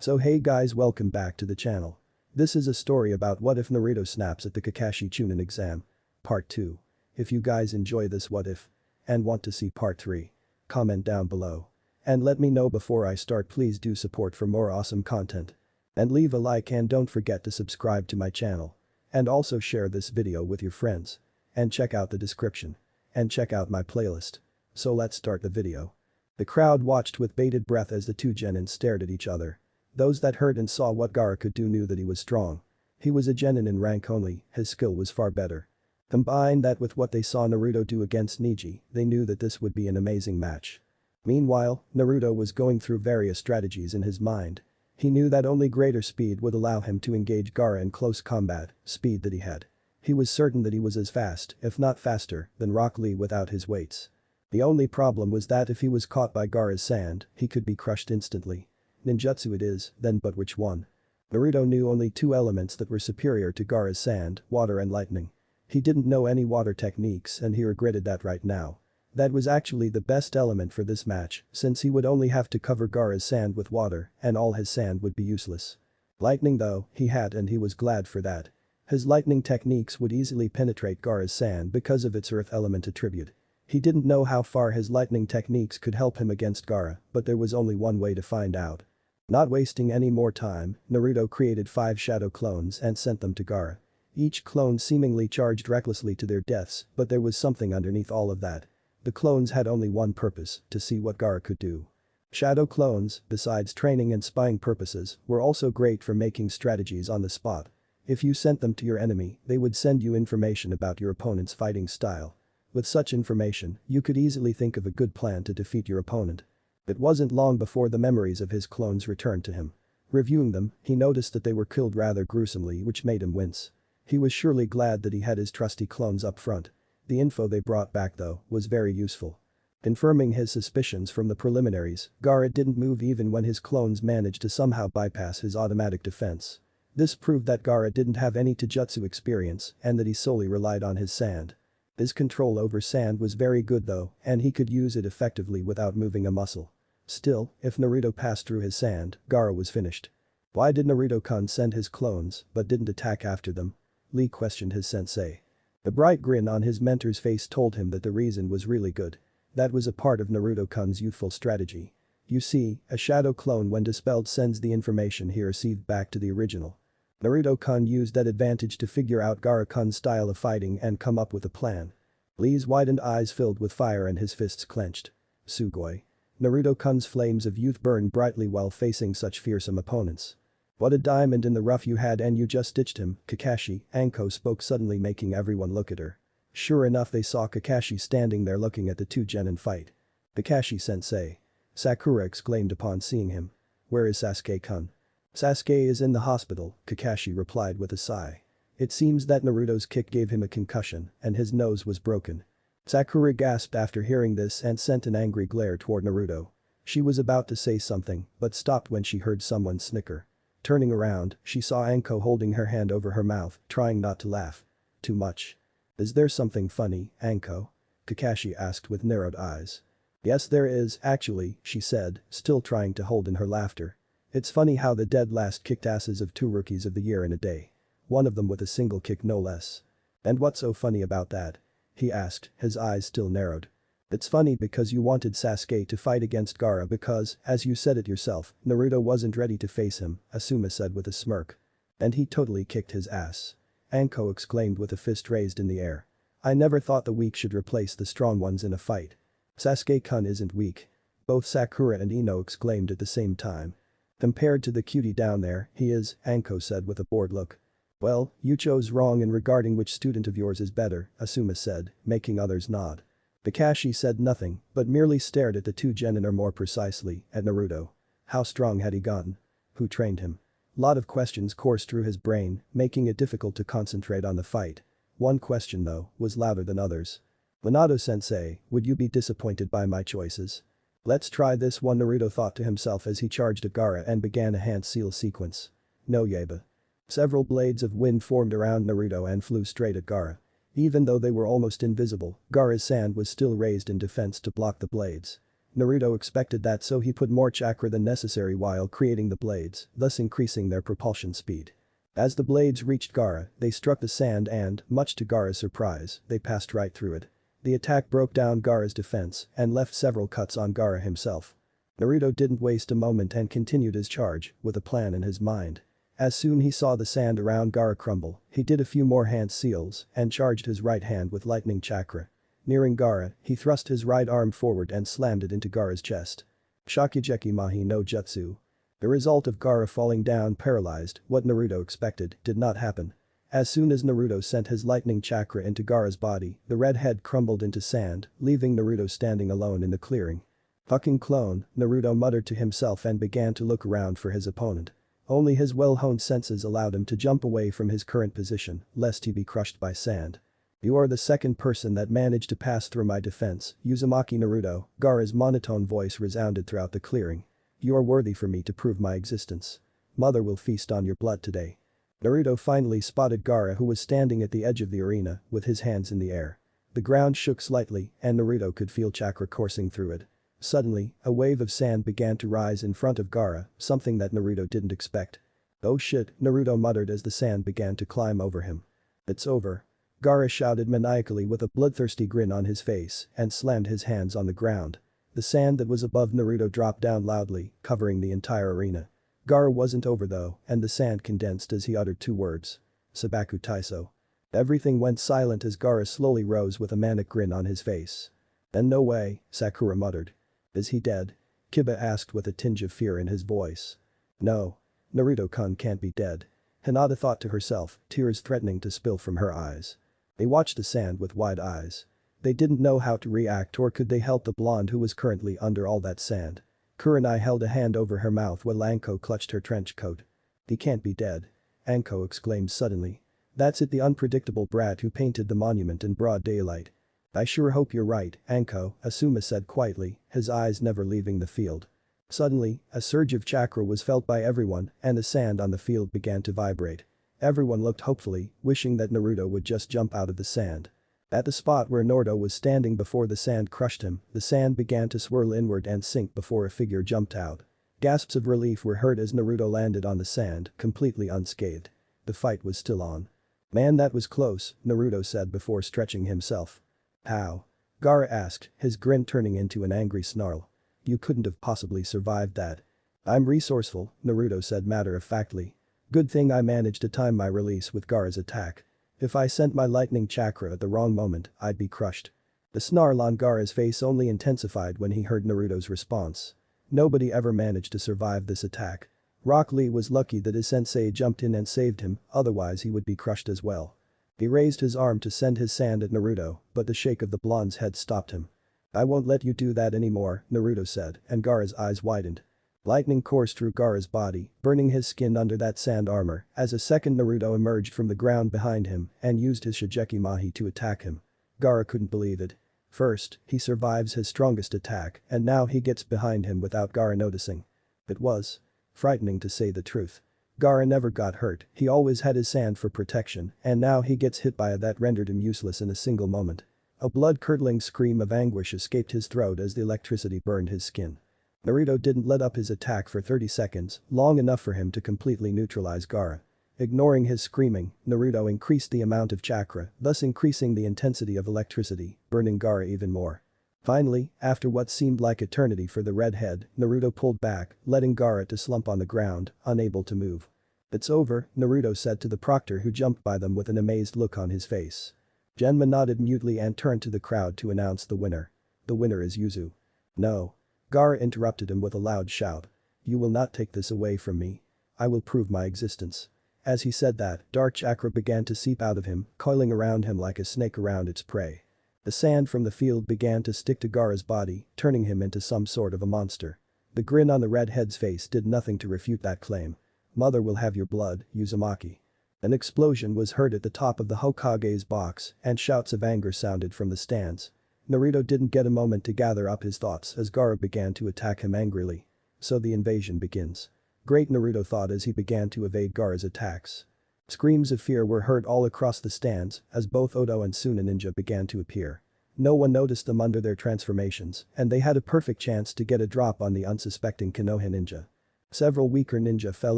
So hey guys, welcome back to the channel. This is a story about what if Naruto snaps at the Kakashi Chunin exam. Part 2. If you guys enjoy this what if and want to see part 3, comment down below. And let me know before I start. Please do support for more awesome content. And leave a like and don't forget to subscribe to my channel. And also share this video with your friends. And check out the description. And check out my playlist. So let's start the video. The crowd watched with bated breath as the two genin stared at each other. Those that heard and saw what Gaara could do knew that he was strong. He was a genin in rank only, his skill was far better. Combine that with what they saw Naruto do against Neji, they knew that this would be an amazing match. Meanwhile, Naruto was going through various strategies in his mind. He knew that only greater speed would allow him to engage Gaara in close combat, speed that he had. He was certain that he was as fast, if not faster, than Rock Lee without his weights. The only problem was that if he was caught by Gaara's sand, he could be crushed instantly. Ninjutsu it is, then but which one? Naruto knew only two elements that were superior to Gaara's sand, water and lightning. He didn't know any water techniques and he regretted that right now. That was actually the best element for this match, since he would only have to cover Gaara's sand with water and all his sand would be useless. Lightning though, he had and he was glad for that. His lightning techniques would easily penetrate Gaara's sand because of its earth element attribute. He didn't know how far his lightning techniques could help him against Gaara, but there was only one way to find out. Not wasting any more time, Naruto created 5 shadow clones and sent them to Gaara. Each clone seemingly charged recklessly to their deaths, but there was something underneath all of that. The clones had only one purpose, to see what Gaara could do. Shadow clones, besides training and spying purposes, were also great for making strategies on the spot. If you sent them to your enemy, they would send you information about your opponent's fighting style. With such information, you could easily think of a good plan to defeat your opponent. It wasn't long before the memories of his clones returned to him. Reviewing them, he noticed that they were killed rather gruesomely, which made him wince. He was surely glad that he had his trusty clones up front. The info they brought back though, was very useful. Confirming his suspicions from the preliminaries, Gaara didn't move even when his clones managed to somehow bypass his automatic defense. This proved that Gaara didn't have any taijutsu experience and that he solely relied on his sand. His control over sand was very good though, and he could use it effectively without moving a muscle. Still, if Naruto passed through his sand, Gaara was finished. Why did Naruto-kun send his clones but didn't attack after them? Lee questioned his sensei. The bright grin on his mentor's face told him that the reason was really good. That was a part of Naruto-kun's youthful strategy. You see, a shadow clone when dispelled sends the information he received back to the original. Naruto-kun used that advantage to figure out Gaara-kun's style of fighting and come up with a plan. Lee's widened eyes filled with fire and his fists clenched. Sugoi. Naruto-kun's flames of youth burned brightly while facing such fearsome opponents. What a diamond in the rough you had and you just ditched him, Kakashi, Anko spoke suddenly making everyone look at her. Sure enough they saw Kakashi standing there looking at the two genin fight. Kakashi-sensei. Sakura exclaimed upon seeing him. Where is Sasuke-kun? Sasuke is in the hospital, Kakashi replied with a sigh. It seems that Naruto's kick gave him a concussion and his nose was broken. Sakura gasped after hearing this and sent an angry glare toward Naruto. She was about to say something but stopped when she heard someone snicker. Turning around, she saw Anko holding her hand over her mouth, trying not to laugh. Too much. Is there something funny, Anko? Kakashi asked with narrowed eyes. Yes there is, actually, she said, still trying to hold in her laughter. It's funny how the dead last kicked asses of 2 rookies of the year in a day. One of them with a single kick no less. And what's so funny about that? He asked, his eyes still narrowed. It's funny because you wanted Sasuke to fight against Gaara because, as you said it yourself, Naruto wasn't ready to face him, Asuma said with a smirk. And he totally kicked his ass. Anko exclaimed with a fist raised in the air. I never thought the weak should replace the strong ones in a fight. Sasuke-kun isn't weak. Both Sakura and Ino exclaimed at the same time. Compared to the cutie down there, he is, Anko said with a bored look. Well, you chose wrong in regarding which student of yours is better, Asuma said, making others nod. Kakashi said nothing, but merely stared at the two genin or more precisely, at Naruto. How strong had he gotten? Who trained him? Lot of questions coursed through his brain, making it difficult to concentrate on the fight. One question though, was louder than others. Minato-sensei, would you be disappointed by my choices? Let's try this one Naruto thought to himself as he charged at Gaara and began a hand seal sequence. No Yaba. Several blades of wind formed around Naruto and flew straight at Gaara. Even though they were almost invisible, Gaara's sand was still raised in defense to block the blades. Naruto expected that, so he put more chakra than necessary while creating the blades, thus increasing their propulsion speed. As the blades reached Gaara, they struck the sand and, much to Gaara's surprise, they passed right through it. The attack broke down Gaara's defense and left several cuts on Gaara himself. Naruto didn't waste a moment and continued his charge, with a plan in his mind. As soon he saw the sand around Gaara crumble, he did a few more hand seals and charged his right hand with lightning chakra. Nearing Gaara, he thrust his right arm forward and slammed it into Gaara's chest. Shokugeki Mahi no Jutsu. The result of Gaara falling down paralyzed, what Naruto expected, did not happen. As soon as Naruto sent his lightning chakra into Gaara's body, the red head crumbled into sand, leaving Naruto standing alone in the clearing. "Fucking clone," Naruto muttered to himself and began to look around for his opponent. Only his well-honed senses allowed him to jump away from his current position, lest he be crushed by sand. "You are the second person that managed to pass through my defense, Uzumaki Naruto," Gaara's monotone voice resounded throughout the clearing. "You are worthy for me to prove my existence. Mother will feast on your blood today." Naruto finally spotted Gaara, who was standing at the edge of the arena, with his hands in the air. The ground shook slightly and Naruto could feel chakra coursing through it. Suddenly, a wave of sand began to rise in front of Gaara, something that Naruto didn't expect. "Oh shit," Naruto muttered as the sand began to climb over him. "It's over." Gaara shouted maniacally with a bloodthirsty grin on his face and slammed his hands on the ground. The sand that was above Naruto dropped down loudly, covering the entire arena. Gaara wasn't over though, and the sand condensed as he uttered two words. "Sabaku Taiso." Everything went silent as Gaara slowly rose with a manic grin on his face. "Then no way," Sakura muttered. "Is he dead?" Kiba asked with a tinge of fear in his voice. "No. Naruto-kun can't be dead." Hinata thought to herself, tears threatening to spill from her eyes. They watched the sand with wide eyes. They didn't know how to react, or could they help the blonde who was currently under all that sand. Kurenai held a hand over her mouth while Anko clutched her trench coat. "He can't be dead." Anko exclaimed suddenly. "That's it, the unpredictable brat who painted the monument in broad daylight." "I sure hope you're right, Anko," Asuma said quietly, his eyes never leaving the field. Suddenly, a surge of chakra was felt by everyone and the sand on the field began to vibrate. Everyone looked hopefully, wishing that Naruto would just jump out of the sand. At the spot where Naruto was standing before the sand crushed him, the sand began to swirl inward and sink before a figure jumped out. Gasps of relief were heard as Naruto landed on the sand, completely unscathed. The fight was still on. "Man, that was close," Naruto said before stretching himself. "How?" Gaara asked, his grin turning into an angry snarl. "You couldn't have possibly survived that." "I'm resourceful," Naruto said matter-of-factly. "Good thing I managed to time my release with Gaara's attack. If I sent my lightning chakra at the wrong moment, I'd be crushed." The snarl on Gaara's face only intensified when he heard Naruto's response. Nobody ever managed to survive this attack. Rock Lee was lucky that his sensei jumped in and saved him, otherwise he would be crushed as well. He raised his arm to send his sand at Naruto, but the shake of the blonde's head stopped him. "I won't let you do that anymore," Naruto said, and Gaara's eyes widened. Lightning coursed through Gaara's body, burning his skin under that sand armor as a second Naruto emerged from the ground behind him and used his Shigeki Mahi to attack him. Gaara couldn't believe it. First, he survives his strongest attack and now he gets behind him without Gaara noticing. It was frightening to say the truth. Gaara never got hurt, he always had his sand for protection and now he gets hit by a that rendered him useless in a single moment. A blood-curdling scream of anguish escaped his throat as the electricity burned his skin. Naruto didn't let up his attack for 30 seconds, long enough for him to completely neutralize Gaara. Ignoring his screaming, Naruto increased the amount of chakra, thus increasing the intensity of electricity, burning Gaara even more. Finally, after what seemed like eternity for the redhead, Naruto pulled back, letting Gaara to slump on the ground, unable to move. "It's over," Naruto said to the proctor who jumped by them with an amazed look on his face. Genma nodded mutely and turned to the crowd to announce the winner. "The winner is Yuzu." "No." Gaara interrupted him with a loud shout. "You will not take this away from me. I will prove my existence." As he said that, dark chakra began to seep out of him, coiling around him like a snake around its prey. The sand from the field began to stick to Gaara's body, turning him into some sort of a monster. The grin on the redhead's face did nothing to refute that claim. "Mother will have your blood, Uzumaki." An explosion was heard at the top of the Hokage's box and shouts of anger sounded from the stands. Naruto didn't get a moment to gather up his thoughts as Gaara began to attack him angrily. So the invasion begins. Great, Naruto thought as he began to evade Gaara's attacks. Screams of fear were heard all across the stands as both Odo and Suna Ninja began to appear. No one noticed them under their transformations, and they had a perfect chance to get a drop on the unsuspecting Konoha ninja. Several weaker ninja fell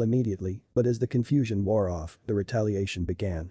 immediately, but as the confusion wore off, the retaliation began.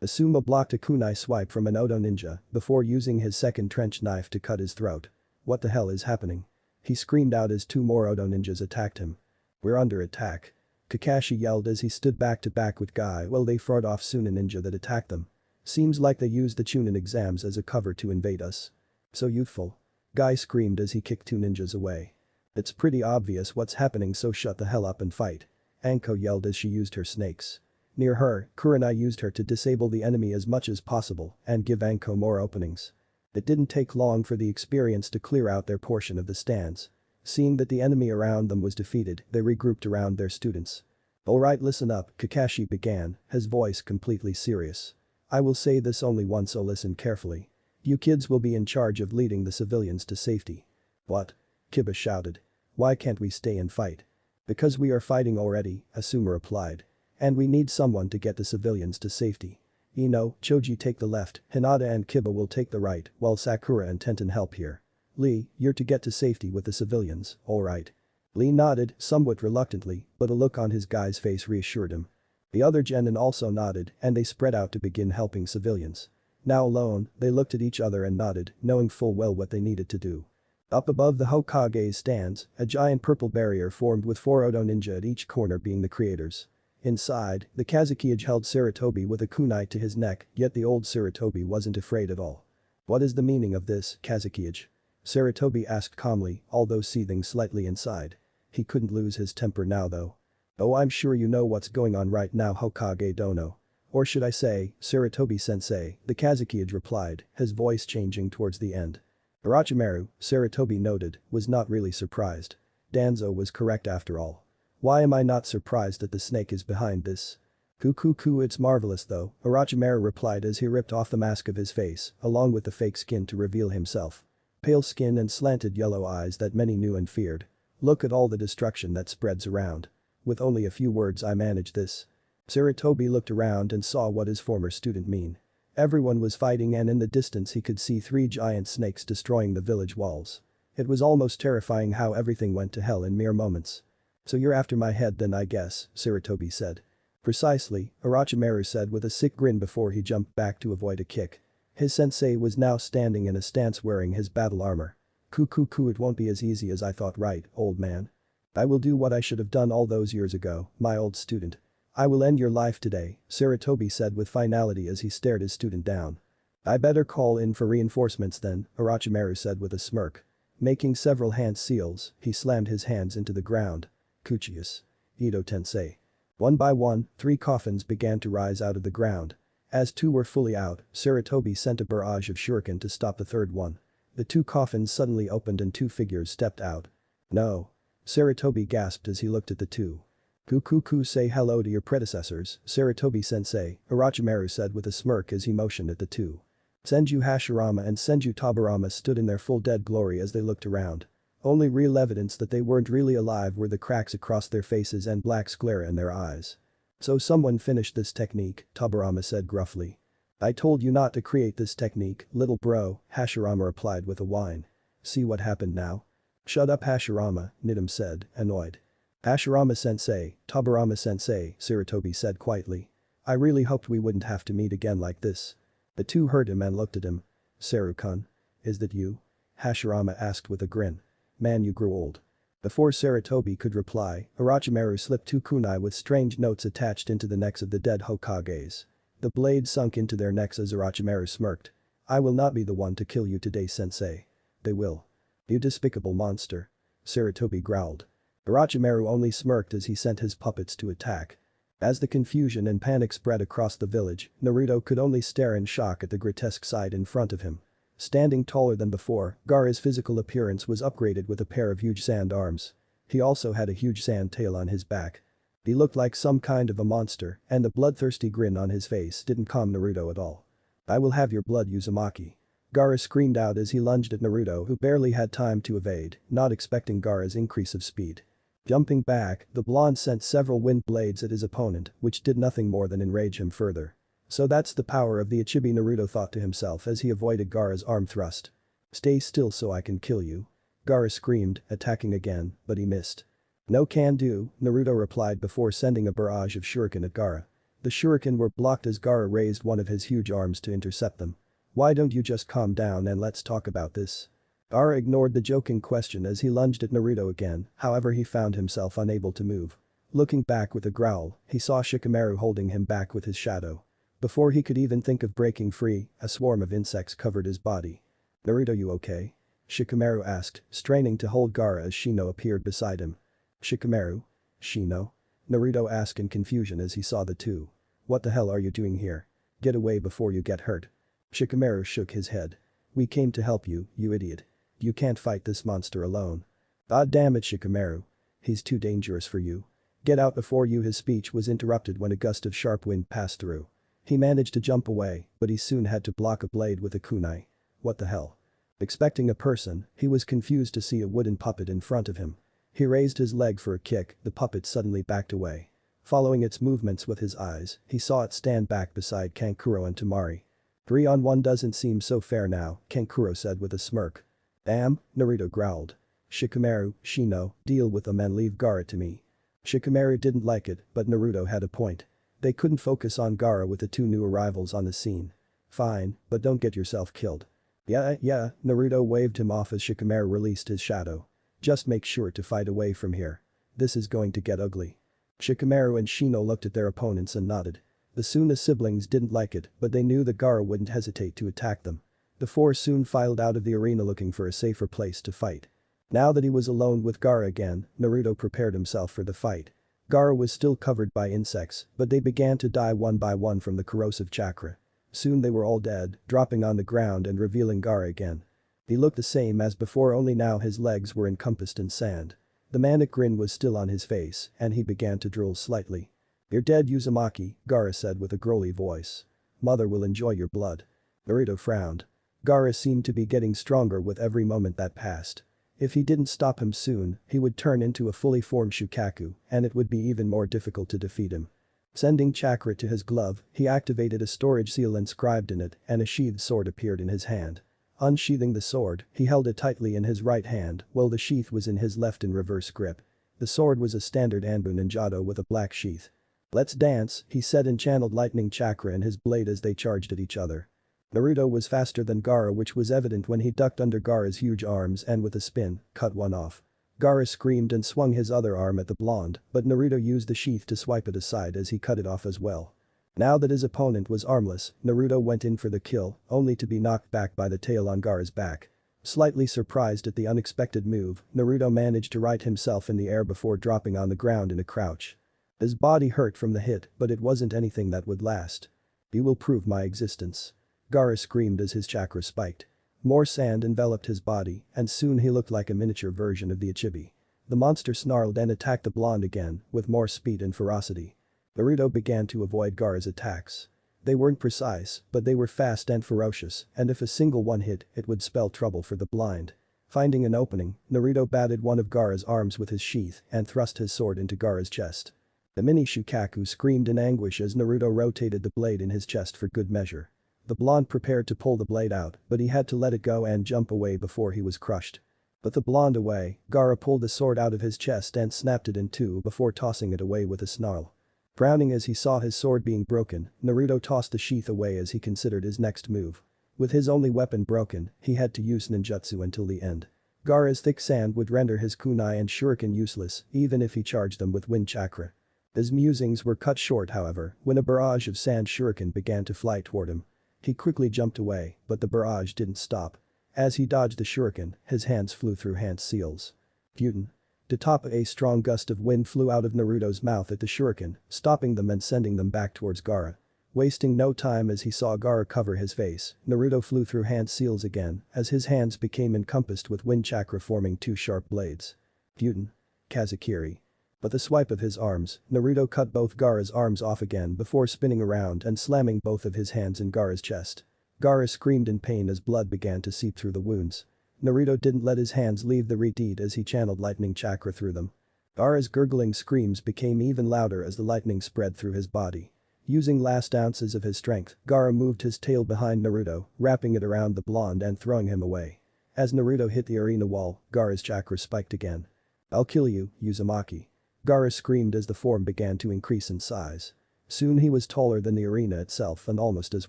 Asuma blocked a kunai swipe from an Odo ninja before using his second trench knife to cut his throat. What the hell is happening? He screamed out as two more Odo ninjas attacked him. We're under attack. Kakashi yelled as he stood back to back with Guy while they fought off Chunin ninja that attacked them. Seems like they used the Chunin exams as a cover to invade us. So youthful. Guy screamed as he kicked two ninjas away. It's pretty obvious what's happening, so shut the hell up and fight. Anko yelled as she used her snakes. Near her, Kurenai used her to disable the enemy as much as possible and give Anko more openings. It didn't take long for the experienced to clear out their portion of the stands. Seeing that the enemy around them was defeated, they regrouped around their students. Alright, listen up, Kakashi began, his voice completely serious. I will say this only once, so listen carefully. You kids will be in charge of leading the civilians to safety. What? Kiba shouted. Why can't we stay and fight? Because we are fighting already, Asuma replied. And we need someone to get the civilians to safety. Ino, Choji take the left, Hinata and Kiba will take the right, while Sakura and Tenten help here. Lee, you're to get to safety with the civilians, alright. Lee nodded, somewhat reluctantly, but a look on his guy's face reassured him. The other genin also nodded, and they spread out to begin helping civilians. Now alone, they looked at each other and nodded, knowing full well what they needed to do. Up above the Hokage's stands, a giant purple barrier formed with 4 Odo ninja at each corner being the creators. Inside, the Kazukiage held Sarutobi with a kunai to his neck, yet the old Sarutobi wasn't afraid at all. What is the meaning of this, Kazukiage? Sarutobi asked calmly, although seething slightly inside. He couldn't lose his temper now though. Oh, I'm sure you know what's going on right now, Hokage Dono. Or should I say, Sarutobi-sensei, the Kazukiage replied, his voice changing towards the end. Orochimaru, Sarutobi noted, was not really surprised. Danzo was correct after all. Why am I not surprised that the snake is behind this? Kukuku, it's marvelous though, Orochimaru replied as he ripped off the mask of his face, along with the fake skin to reveal himself. Pale skin and slanted yellow eyes that many knew and feared. Look at all the destruction that spreads around. With only a few words I manage this. Sarutobi looked around and saw what his former student mean. Everyone was fighting and in the distance he could see 3 giant snakes destroying the village walls. It was almost terrifying how everything went to hell in mere moments. So you're after my head then, I guess, Sarutobi said. Precisely, Orochimaru said with a sick grin before he jumped back to avoid a kick. His sensei was now standing in a stance wearing his battle armor. Kukuku, it won't be as easy as I thought, right, old man? I will do what I should have done all those years ago, my old student. I will end your life today, Sarutobi said with finality as he stared his student down. I better call in for reinforcements then, Orochimaru said with a smirk. Making several hand seals, he slammed his hands into the ground. Kuchius. Ito Tensei. One by one, 3 coffins began to rise out of the ground. As 2 were fully out, Sarutobi sent a barrage of shuriken to stop the third one. The 2 coffins suddenly opened and 2 figures stepped out. No. Sarutobi gasped as he looked at the 2. Kukuku, say hello to your predecessors, Sarutobi-sensei, Orochimaru said with a smirk as he motioned at the 2. Senju Hashirama and Senju Tobirama stood in their full dead glory as they looked around. Only real evidence that they weren't really alive were the cracks across their faces and black sclera in their eyes. So someone finished this technique, Tobirama said gruffly. I told you not to create this technique, little bro, Hashirama replied with a whine. See what happened now? Shut up Hashirama, Nidim said, annoyed. Hashirama-sensei, Tobirama-sensei, Sarutobi said quietly. I really hoped we wouldn't have to meet again like this. The 2 heard him and looked at him. Saru-kun. Is that you? Hashirama asked with a grin. Man, you grew old. Before Sarutobi could reply, Orochimaru slipped 2 kunai with strange notes attached into the necks of the dead Hokages. The blades sunk into their necks as Orochimaru smirked. I will not be the one to kill you today, sensei. They will. You despicable monster. Sarutobi growled. Orochimaru only smirked as he sent his puppets to attack. As the confusion and panic spread across the village, Naruto could only stare in shock at the grotesque sight in front of him. Standing taller than before, Gaara's physical appearance was upgraded with a pair of huge sand arms. He also had a huge sand tail on his back. He looked like some kind of a monster, and the bloodthirsty grin on his face didn't calm Naruto at all. I will have your blood, Uzumaki. Gaara screamed out as he lunged at Naruto, who barely had time to evade, not expecting Gaara's increase of speed. Jumping back, the blonde sent several wind blades at his opponent, which did nothing more than enrage him further. So that's the power of the Ichibi, Naruto thought to himself as he avoided Gaara's arm thrust. Stay still so I can kill you. Gaara screamed, attacking again, but he missed. No can do, Naruto replied before sending a barrage of shuriken at Gaara. The shuriken were blocked as Gaara raised one of his huge arms to intercept them. Why don't you just calm down and let's talk about this? Gaara ignored the joking question as he lunged at Naruto again, however he found himself unable to move. Looking back with a growl, he saw Shikamaru holding him back with his shadow. Before he could even think of breaking free, a swarm of insects covered his body. Naruto, you okay? Shikamaru asked, straining to hold Gaara as Shino appeared beside him. Shikamaru? Shino? Naruto asked in confusion as he saw the two. What the hell are you doing here? Get away before you get hurt. Shikamaru shook his head. We came to help you, you idiot. You can't fight this monster alone. God damn it, Shikamaru. He's too dangerous for you. Get out before you. His speech was interrupted when a gust of sharp wind passed through. He managed to jump away, but he soon had to block a blade with a kunai. What the hell? Expecting a person, he was confused to see a wooden puppet in front of him. He raised his leg for a kick, the puppet suddenly backed away. Following its movements with his eyes, he saw it stand back beside Kankuro and Temari. 3-on-1 doesn't seem so fair now, Kankuro said with a smirk. Damn, Naruto growled. Shikamaru, Shino, deal with them and leave Gaara to me. Shikamaru didn't like it, but Naruto had a point. They couldn't focus on Gaara with the two new arrivals on the scene. Fine, but don't get yourself killed. Yeah, Naruto waved him off as Shikamaru released his shadow. Just make sure to fight away from here. This is going to get ugly. Shikamaru and Shino looked at their opponents and nodded. The Suna siblings didn't like it, but they knew that Gaara wouldn't hesitate to attack them. The four soon filed out of the arena looking for a safer place to fight. Now that he was alone with Gaara again, Naruto prepared himself for the fight. Gaara was still covered by insects, but they began to die one by one from the corrosive chakra. Soon they were all dead, dropping on the ground and revealing Gaara again. He looked the same as before, only now his legs were encompassed in sand. The manic grin was still on his face, and he began to drool slightly. You're dead, Uzumaki, Gaara said with a growly voice. Mother will enjoy your blood. Naruto frowned. Gaara seemed to be getting stronger with every moment that passed. If he didn't stop him soon, he would turn into a fully formed Shukaku, and it would be even more difficult to defeat him. Sending chakra to his glove, he activated a storage seal inscribed in it, and a sheathed sword appeared in his hand. Unsheathing the sword, he held it tightly in his right hand, while the sheath was in his left in reverse grip. The sword was a standard Anbu Ninjato with a black sheath. Let's dance, he said and channeled lightning chakra in his blade as they charged at each other. Naruto was faster than Gaara, which was evident when he ducked under Gaara's huge arms and with a spin, cut one off. Gaara screamed and swung his other arm at the blonde, but Naruto used the sheath to swipe it aside as he cut it off as well. Now that his opponent was armless, Naruto went in for the kill, only to be knocked back by the tail on Gaara's back. Slightly surprised at the unexpected move, Naruto managed to right himself in the air before dropping on the ground in a crouch. His body hurt from the hit, but it wasn't anything that would last. You will prove my existence. Gaara screamed as his chakra spiked. More sand enveloped his body, and soon he looked like a miniature version of the Ichibi. The monster snarled and attacked the blonde again, with more speed and ferocity. Naruto began to avoid Gaara's attacks. They weren't precise, but they were fast and ferocious, and if a single one hit, it would spell trouble for the blind. Finding an opening, Naruto batted one of Gaara's arms with his sheath and thrust his sword into Gaara's chest. The mini Shukaku screamed in anguish as Naruto rotated the blade in his chest for good measure. The blonde prepared to pull the blade out, but he had to let it go and jump away before he was crushed. But the blonde away, Gaara pulled the sword out of his chest and snapped it in two before tossing it away with a snarl. Frowning as he saw his sword being broken, Naruto tossed the sheath away as he considered his next move. With his only weapon broken, he had to use ninjutsu until the end. Gaara's thick sand would render his kunai and shuriken useless, even if he charged them with wind chakra. His musings were cut short, however, when a barrage of sand shuriken began to fly toward him. He quickly jumped away, but the barrage didn't stop. As he dodged the shuriken, his hands flew through hand seals. Putin. To top a strong gust of wind flew out of Naruto's mouth at the shuriken, stopping them and sending them back towards Gaara. Wasting no time as he saw Gaara cover his face, Naruto flew through hand seals again as his hands became encompassed with wind chakra forming two sharp blades. Putin. Kazakiri. With a swipe of his arms, Naruto cut both Gaara's arms off again before spinning around and slamming both of his hands in Gaara's chest. Gaara screamed in pain as blood began to seep through the wounds. Naruto didn't let his hands leave the reed as he channeled lightning chakra through them. Gaara's gurgling screams became even louder as the lightning spread through his body. Using last ounces of his strength, Gaara moved his tail behind Naruto, wrapping it around the blonde and throwing him away. As Naruto hit the arena wall, Gaara's chakra spiked again. "I'll kill you, Uzumaki." Gaara screamed as the form began to increase in size. Soon he was taller than the arena itself and almost as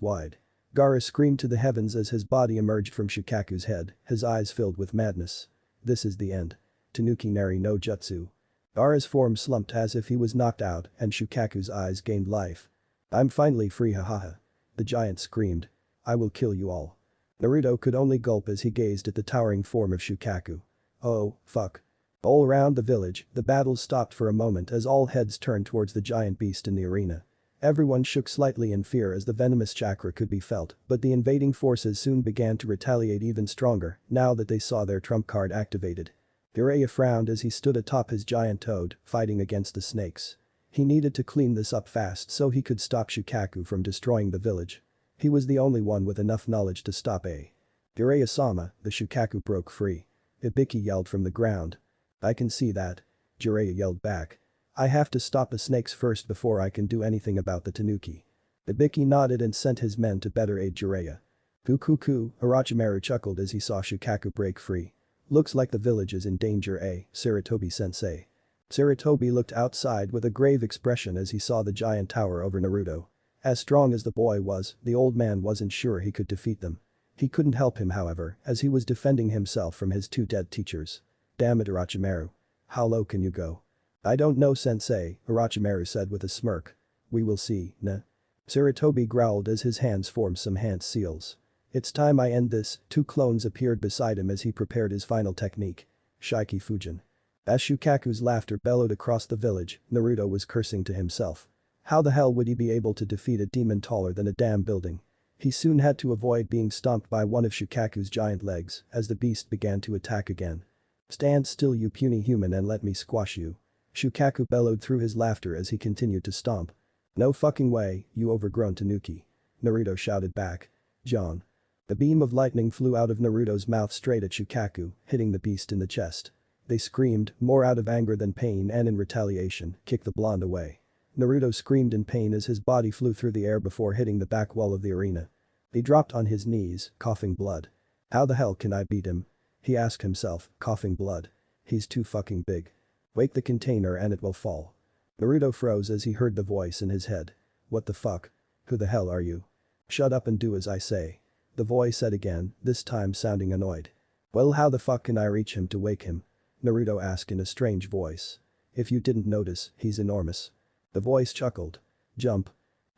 wide. Gaara screamed to the heavens as his body emerged from Shukaku's head, his eyes filled with madness. This is the end. Tanuki Nari no Jutsu. Gaara's form slumped as if he was knocked out and Shukaku's eyes gained life. "I'm finally free, hahaha." The giant screamed. "I will kill you all." Naruto could only gulp as he gazed at the towering form of Shukaku. Oh, fuck. All around the village, the battle stopped for a moment as all heads turned towards the giant beast in the arena. Everyone shook slightly in fear as the venomous chakra could be felt, but the invading forces soon began to retaliate even stronger now that they saw their trump card activated. Jiraiya frowned as he stood atop his giant toad, fighting against the snakes. He needed to clean this up fast so he could stop Shukaku from destroying the village. He was the only one with enough knowledge to stop a. Jiraiya-sama, the Shukaku broke free. Ibiki yelled from the ground. "I can see that." Jiraiya yelled back. "I have to stop the snakes first before I can do anything about the Tanuki." Ibiki nodded and sent his men to better aid Jiraiya. "Kukuku," Orochimaru chuckled as he saw Shukaku break free. "Looks like the village is in danger, Sarutobi-sensei." Sarutobi looked outside with a grave expression as he saw the giant tower over Naruto. As strong as the boy was, the old man wasn't sure he could defeat them. He couldn't help him however, as he was defending himself from his two dead teachers. "Damn it, Orochimaru. How low can you go?" "I don't know, sensei," Orochimaru said with a smirk. "We will see, nah." Sarutobi growled as his hands formed some hand seals. "It's time I end this." Two clones appeared beside him as he prepared his final technique. Shiki Fujin. As Shukaku's laughter bellowed across the village, Naruto was cursing to himself. How the hell would he be able to defeat a demon taller than a damn building? He soon had to avoid being stomped by one of Shukaku's giant legs as the beast began to attack again. "Stand still, you puny human, and let me squash you." Shukaku bellowed through his laughter as he continued to stomp. "No fucking way, you overgrown Tanuki." Naruto shouted back. "John." The beam of lightning flew out of Naruto's mouth straight at Shukaku, hitting the beast in the chest. They screamed, more out of anger than pain, and in retaliation, kicked the blonde away. Naruto screamed in pain as his body flew through the air before hitting the back wall of the arena. He dropped on his knees, coughing blood. "How the hell can I beat him?" he asked himself, coughing blood. "He's too fucking big. Wake the container and it will fall." Naruto froze as he heard the voice in his head. "What the fuck? Who the hell are you? Shut up and do as I say." The voice said again, this time sounding annoyed. "Well, how the fuck can I reach him to wake him?" Naruto asked in a strange voice. "If you didn't notice, he's enormous." The voice chuckled. "Jump."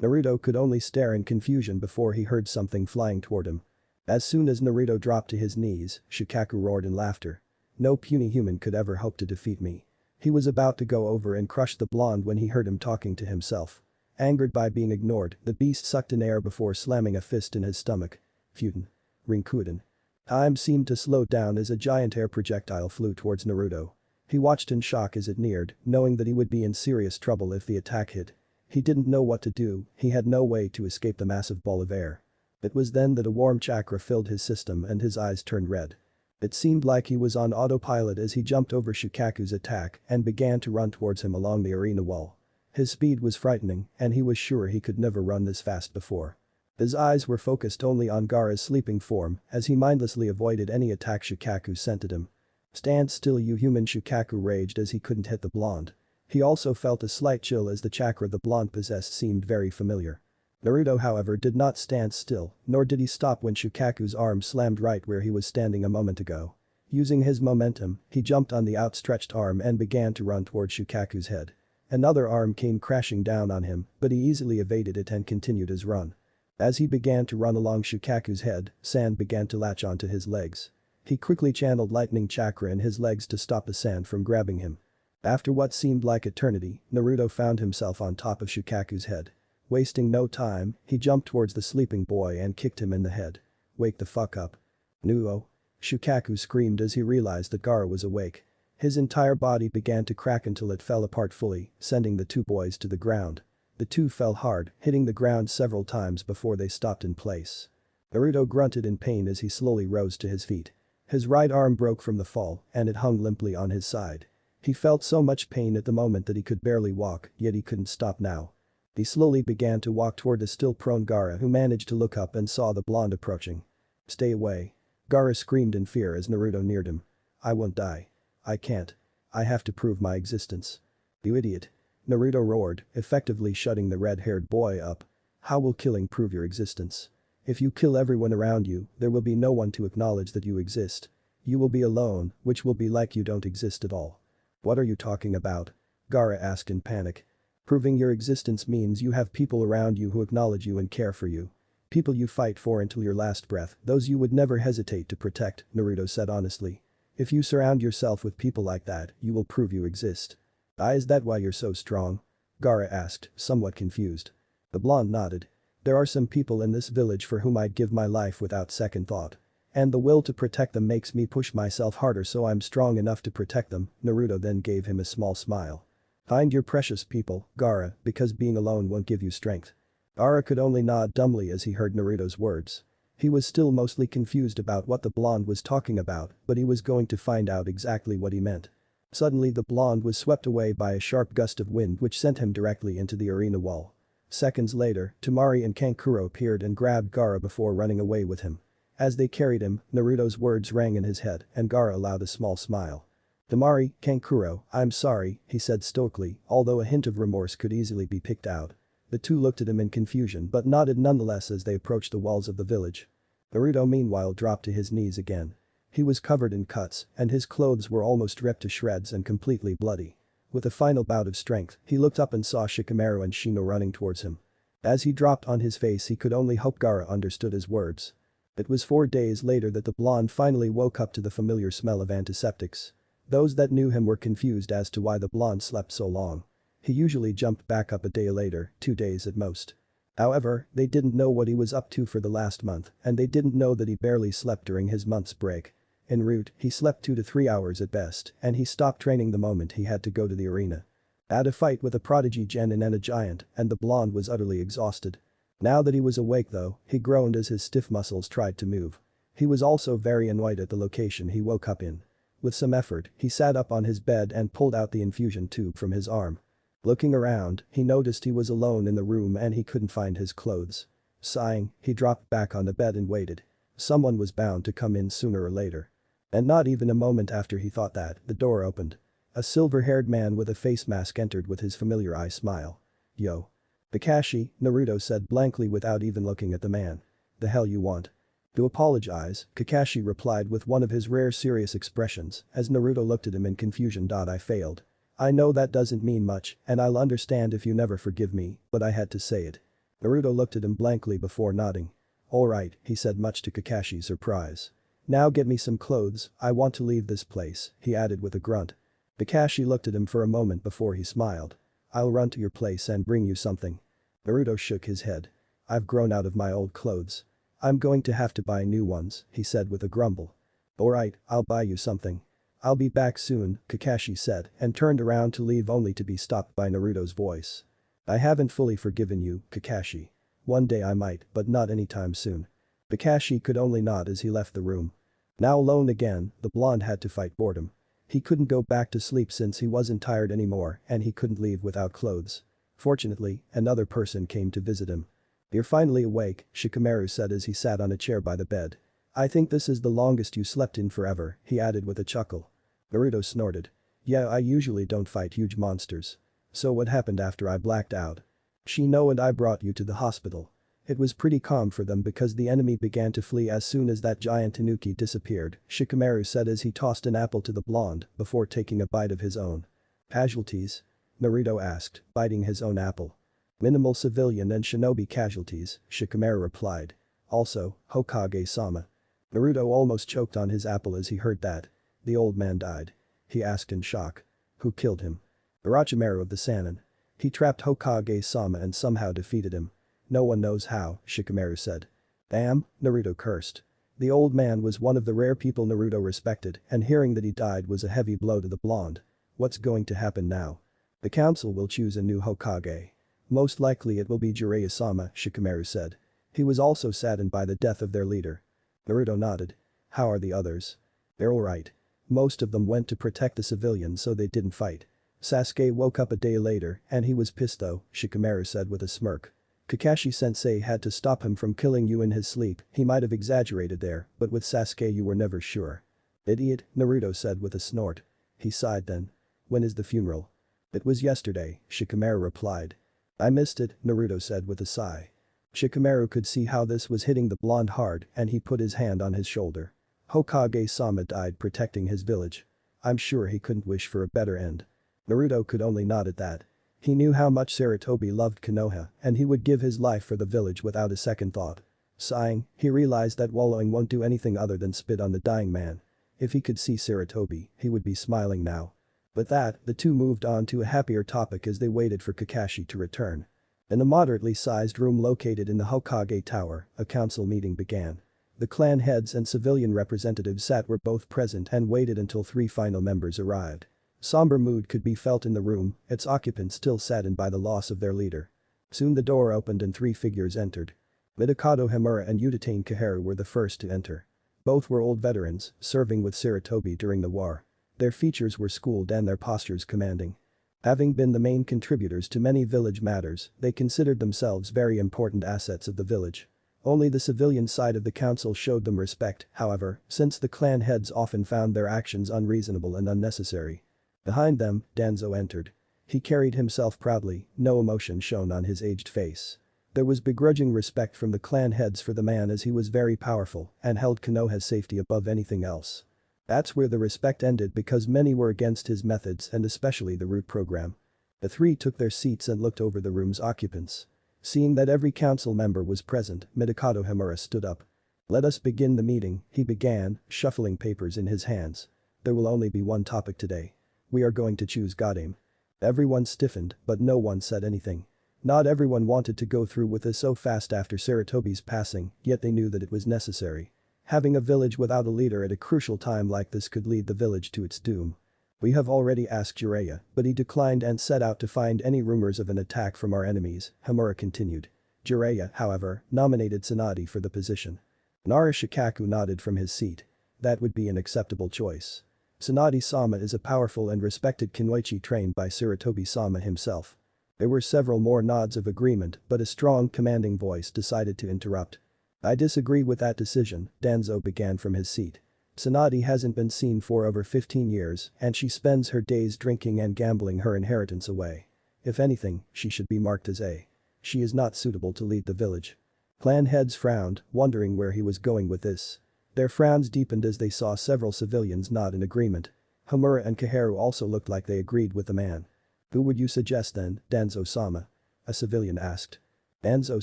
Naruto could only stare in confusion before he heard something flying toward him. As soon as Naruto dropped to his knees, Shukaku roared in laughter. "No puny human could ever hope to defeat me." He was about to go over and crush the blonde when he heard him talking to himself. Angered by being ignored, the beast sucked in air before slamming a fist in his stomach. Futen. Rinkuden. Time seemed to slow down as a giant air projectile flew towards Naruto. He watched in shock as it neared, knowing that he would be in serious trouble if the attack hit. He didn't know what to do, he had no way to escape the massive ball of air. It was then that a warm chakra filled his system and his eyes turned red. It seemed like he was on autopilot as he jumped over Shukaku's attack and began to run towards him along the arena wall. His speed was frightening and he was sure he could never run this fast before. His eyes were focused only on Gaara's sleeping form as he mindlessly avoided any attack Shukaku sent at him. "Stand still, you human," Shukaku raged as he couldn't hit the blonde. He also felt a slight chill as the chakra the blonde possessed seemed very familiar. Naruto however did not stand still, nor did he stop when Shukaku's arm slammed right where he was standing a moment ago. Using his momentum, he jumped on the outstretched arm and began to run towards Shukaku's head. Another arm came crashing down on him, but he easily evaded it and continued his run. As he began to run along Shukaku's head, sand began to latch onto his legs. He quickly channeled lightning chakra in his legs to stop the sand from grabbing him. After what seemed like eternity, Naruto found himself on top of Shukaku's head. Wasting no time, he jumped towards the sleeping boy and kicked him in the head. "Wake the fuck up." "Nuo." Shukaku screamed as he realized that Gaara was awake. His entire body began to crack until it fell apart fully, sending the two boys to the ground. The two fell hard, hitting the ground several times before they stopped in place. Naruto grunted in pain as he slowly rose to his feet. His right arm broke from the fall, and it hung limply on his side. He felt so much pain at the moment that he could barely walk, yet he couldn't stop now. He slowly began to walk toward the still prone Gaara, who managed to look up and saw the blonde approaching. "Stay away." Gaara screamed in fear as Naruto neared him. I won't die. I can't. I have to prove my existence. You idiot. Naruto roared, effectively shutting the red-haired boy up. How will killing prove your existence? If you kill everyone around you, there will be no one to acknowledge that you exist. You will be alone, which will be like you don't exist at all. What are you talking about? Gaara asked in panic. Proving your existence means you have people around you who acknowledge you and care for you. People you fight for until your last breath, those you would never hesitate to protect, Naruto said honestly. If you surround yourself with people like that, you will prove you exist. Is that why you're so strong? Gaara asked, somewhat confused. The blonde nodded. There are some people in this village for whom I'd give my life without second thought. And the will to protect them makes me push myself harder so I'm strong enough to protect them, Naruto then gave him a small smile. Find your precious people, Gaara, because being alone won't give you strength. Gaara could only nod dumbly as he heard Naruto's words. He was still mostly confused about what the blonde was talking about, but he was going to find out exactly what he meant. Suddenly the blonde was swept away by a sharp gust of wind which sent him directly into the arena wall. Seconds later, Temari and Kankuro appeared and grabbed Gaara before running away with him. As they carried him, Naruto's words rang in his head and Gaara allowed a small smile. Temari, Kankuro, I'm sorry, he said stoically, although a hint of remorse could easily be picked out. The two looked at him in confusion but nodded nonetheless as they approached the walls of the village. Naruto meanwhile dropped to his knees again. He was covered in cuts and his clothes were almost ripped to shreds and completely bloody. With a final bout of strength, he looked up and saw Shikamaru and Shino running towards him. As he dropped on his face he could only hope Gaara understood his words. It was 4 days later that the blonde finally woke up to the familiar smell of antiseptics. Those that knew him were confused as to why the blonde slept so long. He usually jumped back up a day later, 2 days at most. However, they didn't know what he was up to for the last month and they didn't know that he barely slept during his month's break. En route, he slept 2 to 3 hours at best and he stopped training the moment he had to go to the arena. Had a fight with a prodigy genin and a giant and the blonde was utterly exhausted. Now that he was awake though, he groaned as his stiff muscles tried to move. He was also very annoyed at the location he woke up in. With some effort, he sat up on his bed and pulled out the infusion tube from his arm. Looking around, he noticed he was alone in the room and he couldn't find his clothes. Sighing, he dropped back on the bed and waited. Someone was bound to come in sooner or later. And not even a moment after he thought that, the door opened. A silver-haired man with a face mask entered with his familiar eye smile. Yo. Kakashi, Naruto said blankly without even looking at the man. The hell you want? To apologize, Kakashi replied with one of his rare serious expressions as Naruto looked at him in confusion. I failed. I know that doesn't mean much and I'll understand if you never forgive me, but I had to say it. Naruto looked at him blankly before nodding. Alright, he said much to Kakashi's surprise. Now get me some clothes, I want to leave this place, he added with a grunt. Kakashi looked at him for a moment before he smiled. I'll run to your place and bring you something. Naruto shook his head. I've grown out of my old clothes. I'm going to have to buy new ones, he said with a grumble. Alright, I'll buy you something. I'll be back soon, Kakashi said and turned around to leave only to be stopped by Naruto's voice. I haven't fully forgiven you, Kakashi. One day I might, but not anytime soon. Kakashi could only nod as he left the room. Now alone again, the blonde had to fight boredom. He couldn't go back to sleep since he wasn't tired anymore and he couldn't leave without clothes. Fortunately, another person came to visit him. You're finally awake, Shikamaru said as he sat on a chair by the bed. I think this is the longest you slept in forever, he added with a chuckle. Naruto snorted. Yeah, I usually don't fight huge monsters. So what happened after I blacked out? Shino and I brought you to the hospital. It was pretty calm for them because the enemy began to flee as soon as that giant tanuki disappeared, Shikamaru said as he tossed an apple to the blonde before taking a bite of his own. Casualties? Naruto asked, biting his own apple. Minimal civilian and shinobi casualties, Shikamaru replied. Also, Hokage-sama. Naruto almost choked on his apple as he heard that. The old man died. He asked in shock. Who killed him? Orochimaru of the Sannin. He trapped Hokage-sama and somehow defeated him. No one knows how, Shikamaru said. Damn, Naruto cursed. The old man was one of the rare people Naruto respected and hearing that he died was a heavy blow to the blonde. What's going to happen now? The council will choose a new Hokage. Most likely it will be Jiraiya-sama, Shikamaru said. He was also saddened by the death of their leader. Naruto nodded. How are the others? They're alright. Most of them went to protect the civilians so they didn't fight. Sasuke woke up a day later and he was pissed though, Shikamaru said with a smirk. Kakashi-sensei had to stop him from killing you in his sleep, he might have exaggerated there, but with Sasuke you were never sure. Idiot, Naruto said with a snort. He sighed then. When is the funeral? It was yesterday, Shikamaru replied. I missed it, Naruto said with a sigh. Shikamaru could see how this was hitting the blonde hard and he put his hand on his shoulder. Hokage-sama died protecting his village. I'm sure he couldn't wish for a better end. Naruto could only nod at that. He knew how much Sarutobi loved Konoha and he would give his life for the village without a second thought. Sighing, he realized that wallowing won't do anything other than spit on the dying man. If he could see Sarutobi, he would be smiling now. With that, the two moved on to a happier topic as they waited for Kakashi to return. In a moderately sized room located in the Hokage Tower, a council meeting began. The clan heads and civilian representatives were both present and waited until 3 final members arrived. Somber mood could be felt in the room, its occupants still saddened by the loss of their leader. Soon the door opened and 3 figures entered. Midokado Himura and Udatain Kaharu were the first to enter. Both were old veterans, serving with Sarutobi during the war. Their features were schooled and their postures commanding. Having been the main contributors to many village matters, they considered themselves very important assets of the village. Only the civilian side of the council showed them respect, however, since the clan heads often found their actions unreasonable and unnecessary. Behind them, Danzo entered. He carried himself proudly, no emotion shone on his aged face. There was begrudging respect from the clan heads for the man as he was very powerful and held Konoha's safety above anything else. That's where the respect ended because many were against his methods and especially the root program. The 3 took their seats and looked over the room's occupants. Seeing that every council member was present, Midokado Himura stood up. Let us begin the meeting, he began, shuffling papers in his hands. There will only be one topic today. We are going to choose Godame. Everyone stiffened, but no one said anything. Not everyone wanted to go through with this so fast after Sarutobi's passing, yet they knew that it was necessary. Having a village without a leader at a crucial time like this could lead the village to its doom. We have already asked Jiraiya, but he declined and set out to find any rumors of an attack from our enemies, Himura continued. Jiraiya, however, nominated Tsunade for the position. Nara Shikaku nodded from his seat. That would be an acceptable choice. Tsunade-sama is a powerful and respected kunoichi trained by Sarutobi-sama himself. There were several more nods of agreement, but a strong commanding voice decided to interrupt. I disagree with that decision, Danzo began from his seat. Tsunade hasn't been seen for over 15 years and she spends her days drinking and gambling her inheritance away. If anything, she should be marked as A. She is not suitable to lead the village. Clan heads frowned, wondering where he was going with this. Their frowns deepened as they saw several civilians nod in agreement. Himura and Kaharu also looked like they agreed with the man. Who would you suggest then, Danzo-sama? A civilian asked. Danzo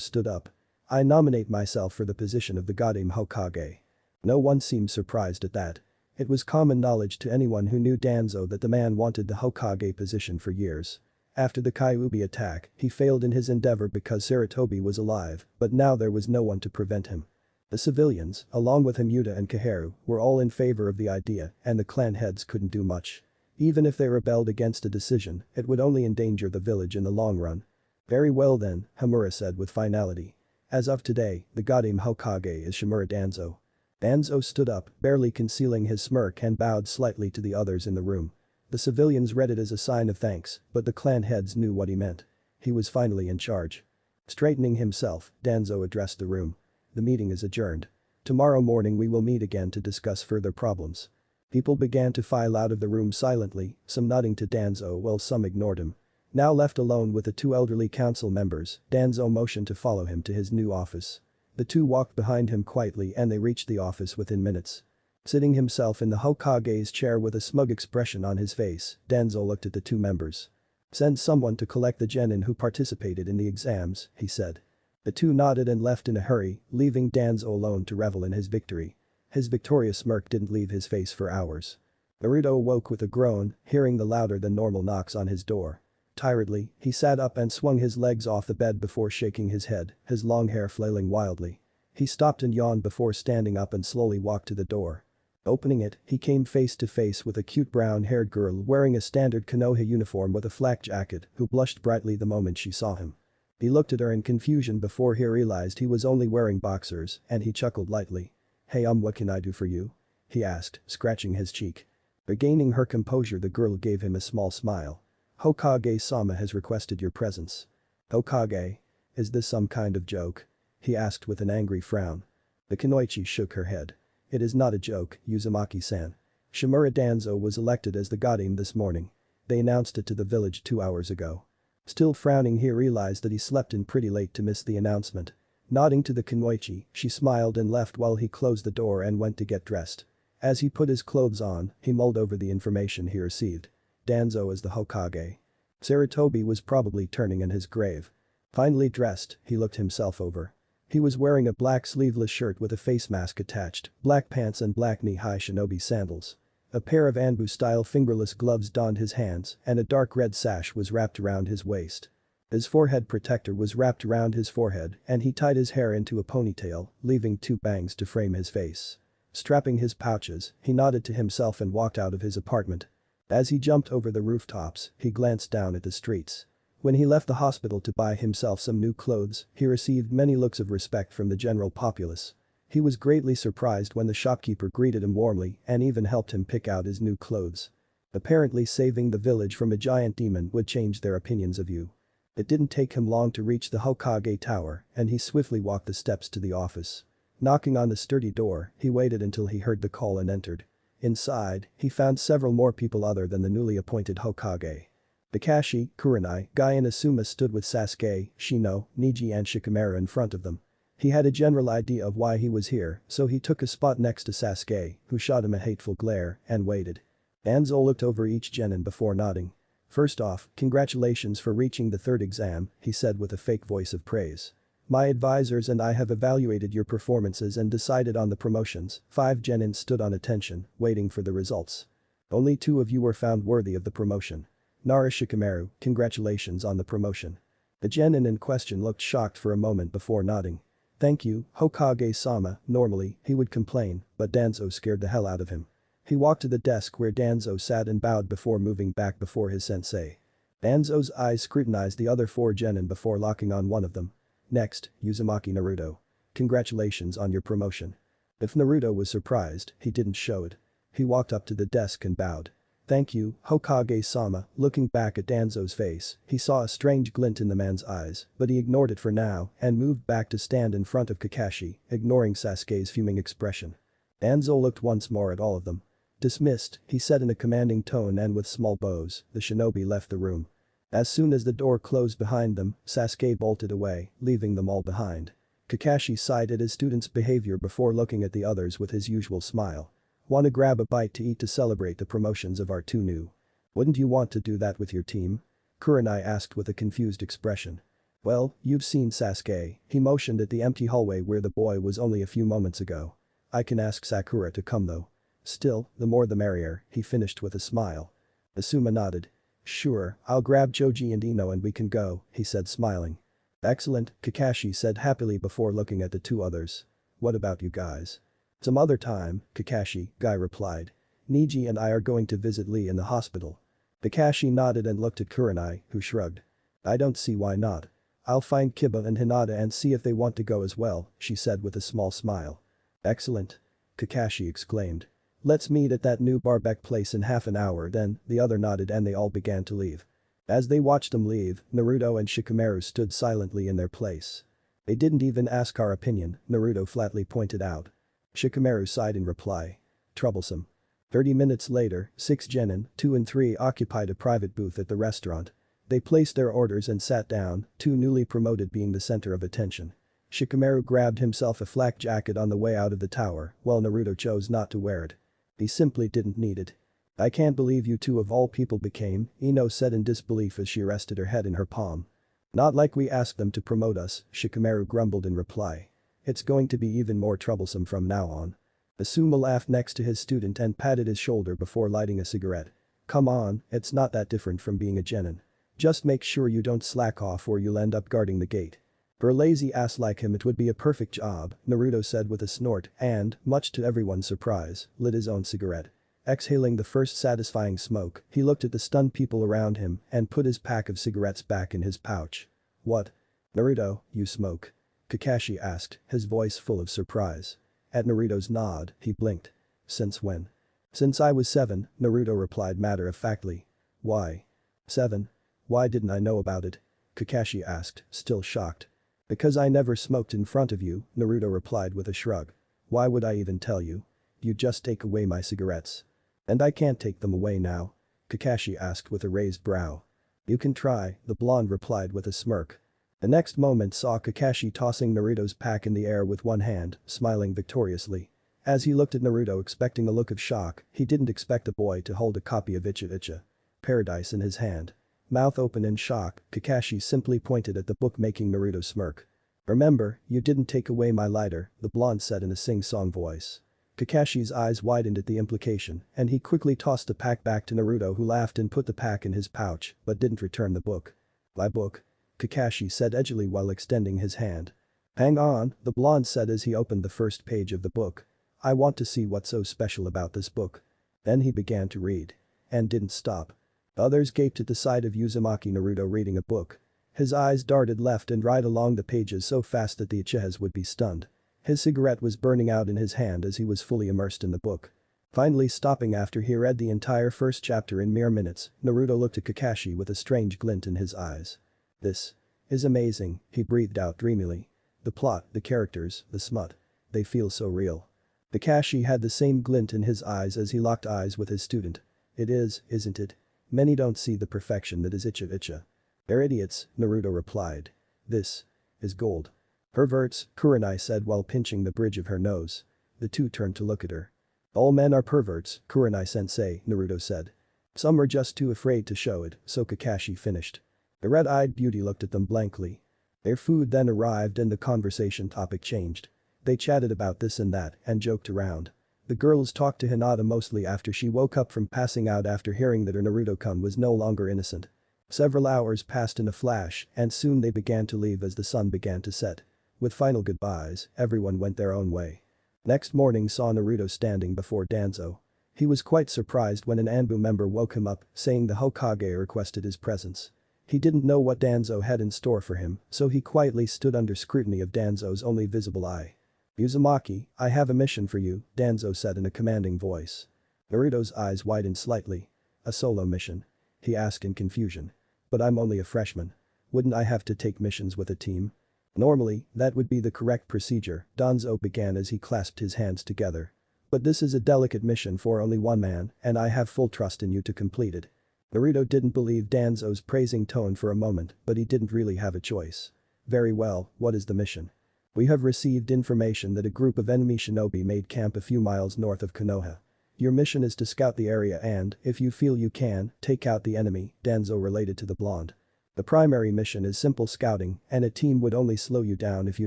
stood up. I nominate myself for the position of the Godame Hokage. No one seemed surprised at that. It was common knowledge to anyone who knew Danzo that the man wanted the Hokage position for years. After the Kyuubi attack, he failed in his endeavor because Sarutobi was alive, but now there was no one to prevent him. The civilians, along with Himura and Kaharu, were all in favor of the idea and the clan heads couldn't do much. Even if they rebelled against a decision, it would only endanger the village in the long run. Very well then, Himura said with finality. As of today, the Godame Hokage is Shimura Danzo. Danzo stood up, barely concealing his smirk and bowed slightly to the others in the room. The civilians read it as a sign of thanks, but the clan heads knew what he meant. He was finally in charge. Straightening himself, Danzo addressed the room. The meeting is adjourned. Tomorrow morning we will meet again to discuss further problems. People began to file out of the room silently, some nodding to Danzo while some ignored him. Now left alone with the 2 elderly council members, Danzo motioned to follow him to his new office. The 2 walked behind him quietly and they reached the office within minutes. Sitting himself in the Hokage's chair with a smug expression on his face, Danzo looked at the 2 members. Send someone to collect the genin who participated in the exams, he said. The 2 nodded and left in a hurry, leaving Danzo alone to revel in his victory. His victorious smirk didn't leave his face for hours. Naruto awoke with a groan, hearing the louder than normal knocks on his door. Tiredly, he sat up and swung his legs off the bed before shaking his head, his long hair flailing wildly. He stopped and yawned before standing up and slowly walked to the door. Opening it, he came face to face with a cute brown-haired girl wearing a standard Konoha uniform with a flak jacket who blushed brightly the moment she saw him. He looked at her in confusion before he realized he was only wearing boxers and he chuckled lightly. Hey what can I do for you? He asked, scratching his cheek. Regaining her composure the girl gave him a small smile. Hokage-sama has requested your presence. Hokage? Is this some kind of joke? He asked with an angry frown. The kunoichi shook her head. It is not a joke, Uzumaki-san. Shimura Danzo was elected as the Godin this morning. They announced it to the village 2 hours ago. Still frowning, he realized that he slept in pretty late to miss the announcement. Nodding to the kunoichi, she smiled and left while he closed the door and went to get dressed. As he put his clothes on, he mulled over the information he received. Danzo is the Hokage. Sarutobi was probably turning in his grave. Finally dressed, he looked himself over. He was wearing a black sleeveless shirt with a face mask attached, black pants and black knee-high shinobi sandals. A pair of Anbu-style fingerless gloves donned his hands and a dark red sash was wrapped around his waist. His forehead protector was wrapped around his forehead and he tied his hair into a ponytail, leaving 2 bangs to frame his face. Strapping his pouches, he nodded to himself and walked out of his apartment. As he jumped over the rooftops, he glanced down at the streets. When he left the hospital to buy himself some new clothes, he received many looks of respect from the general populace. He was greatly surprised when the shopkeeper greeted him warmly and even helped him pick out his new clothes. Apparently saving the village from a giant demon would change their opinions of you. It didn't take him long to reach the Hokage Tower and he swiftly walked the steps to the office. Knocking on the sturdy door, he waited until he heard the call and entered. Inside, he found several more people other than the newly appointed Hokage. Kakashi, Kurenai, Guy and Asuma stood with Sasuke, Shino, Neji and Shikamaru in front of them. He had a general idea of why he was here, so he took a spot next to Sasuke, who shot him a hateful glare, and waited. Danzo looked over each genin before nodding. First off, congratulations for reaching the 3rd exam, he said with a fake voice of praise. My advisors and I have evaluated your performances and decided on the promotions. 5 genin stood on attention, waiting for the results. Only 2 of you were found worthy of the promotion. Nara Shikamaru, congratulations on the promotion. The genin in question looked shocked for a moment before nodding. Thank you, Hokage-sama. Normally, he would complain, but Danzo scared the hell out of him. He walked to the desk where Danzo sat and bowed before moving back before his sensei. Danzo's eyes scrutinized the other 4 genin before locking on one of them. Next, Uzumaki Naruto. Congratulations on your promotion. If Naruto was surprised, he didn't show it. He walked up to the desk and bowed. Thank you, Hokage-sama. Looking back at Danzo's face, he saw a strange glint in the man's eyes, but he ignored it for now and moved back to stand in front of Kakashi, ignoring Sasuke's fuming expression. Danzo looked once more at all of them. Dismissed, he said in a commanding tone, and with small bows, the shinobi left the room. As soon as the door closed behind them, Sasuke bolted away, leaving them all behind. Kakashi sighed at his student's behavior before looking at the others with his usual smile. Wanna grab a bite to eat to celebrate the promotions of our 2 new? Wouldn't you want to do that with your team? Kurenai asked with a confused expression. Well, you've seen Sasuke, he motioned at the empty hallway where the boy was only a few moments ago. I can ask Sakura to come though. Still, the more the merrier, he finished with a smile. Asuma nodded. Sure, I'll grab Choji and Ino and we can go, he said smiling. Excellent, Kakashi said happily before looking at the 2 others. What about you guys? Some other time, Kakashi, Guy replied. Neji and I are going to visit Lee in the hospital. Kakashi nodded and looked at Kurenai, who shrugged. I don't see why not. I'll find Kiba and Hinata and see if they want to go as well, she said with a small smile. Excellent. Kakashi exclaimed. Let's meet at that new barbecue place in half an hour then, the other nodded and they all began to leave. As they watched them leave, Naruto and Shikamaru stood silently in their place. They didn't even ask our opinion, Naruto flatly pointed out. Shikamaru sighed in reply. Troublesome. 30 minutes later, 6 genin, 2 and 3 occupied a private booth at the restaurant. They placed their orders and sat down, 2 newly promoted being the center of attention. Shikamaru grabbed himself a flak jacket on the way out of the tower, while Naruto chose not to wear it. He simply didn't need it. I can't believe you 2 of all people became, Ino said in disbelief as she rested her head in her palm. Not like we asked them to promote us, Shikamaru grumbled in reply. It's going to be even more troublesome from now on. Asuma laughed next to his student and patted his shoulder before lighting a cigarette. Come on, it's not that different from being a genin. Just make sure you don't slack off or you'll end up guarding the gate. For a lazy ass like him it would be a perfect job, Naruto said with a snort and, much to everyone's surprise, lit his own cigarette. Exhaling the first satisfying smoke, he looked at the stunned people around him and put his pack of cigarettes back in his pouch. What? Naruto, you smoke? Kakashi asked, his voice full of surprise. At Naruto's nod, he blinked. Since when? Since I was 7, Naruto replied matter-of-factly. Why? 7? Why didn't I know about it? Kakashi asked, still shocked. Because I never smoked in front of you, Naruto replied with a shrug. Why would I even tell you? You just take away my cigarettes. And I can't take them away now? Kakashi asked with a raised brow. You can try, the blonde replied with a smirk. The next moment saw Kakashi tossing Naruto's pack in the air with one hand, smiling victoriously. As he looked at Naruto expecting a look of shock, he didn't expect the boy to hold a copy of Icha Icha Paradise in his hand. Mouth open in shock, Kakashi simply pointed at the book making Naruto smirk. Remember, you didn't take away my lighter, the blonde said in a sing-song voice. Kakashi's eyes widened at the implication, and he quickly tossed the pack back to Naruto who laughed and put the pack in his pouch, but didn't return the book. My book? Kakashi said edgily while extending his hand. Hang on, the blonde said as he opened the first page of the book. I want to see what's so special about this book. Then he began to read. And didn't stop. Others gaped at the sight of Uzumaki Naruto reading a book. His eyes darted left and right along the pages so fast that the Uchihas would be stunned. His cigarette was burning out in his hand as he was fully immersed in the book. Finally stopping after he read the entire first chapter in mere minutes, Naruto looked at Kakashi with a strange glint in his eyes. This is amazing, he breathed out dreamily. The plot, the characters, the smut. They feel so real. Kakashi had the same glint in his eyes as he locked eyes with his student. It is, isn't it? Many don't see the perfection that is Icha Icha. They're idiots, Naruto replied. This is gold. Perverts, Kurenai said while pinching the bridge of her nose. The two turned to look at her. All men are perverts, Kurenai-sensei, Naruto said. Some are just too afraid to show it, so Kakashi finished. The red-eyed beauty looked at them blankly. Their food then arrived and the conversation topic changed. They chatted about this and that and joked around. The girls talked to Hinata mostly after she woke up from passing out after hearing that her Naruto-kun was no longer innocent. Several hours passed in a flash and soon they began to leave as the sun began to set. With final goodbyes, everyone went their own way. Next morning saw Naruto standing before Danzo. He was quite surprised when an Anbu member woke him up, saying the Hokage requested his presence. He didn't know what Danzo had in store for him, so he quietly stood under scrutiny of Danzo's only visible eye. Uzumaki, I have a mission for you, Danzo said in a commanding voice. Naruto's eyes widened slightly. A solo mission? He asked in confusion. But I'm only a freshman. Wouldn't I have to take missions with a team? Normally, that would be the correct procedure, Danzo began as he clasped his hands together. But this is a delicate mission for only one man, and I have full trust in you to complete it. Naruto didn't believe Danzo's praising tone for a moment, but he didn't really have a choice. Very well, what is the mission? We have received information that a group of enemy shinobi made camp a few miles north of Konoha. Your mission is to scout the area and, if you feel you can, take out the enemy, Danzo related to the blonde. The primary mission is simple scouting and a team would only slow you down if you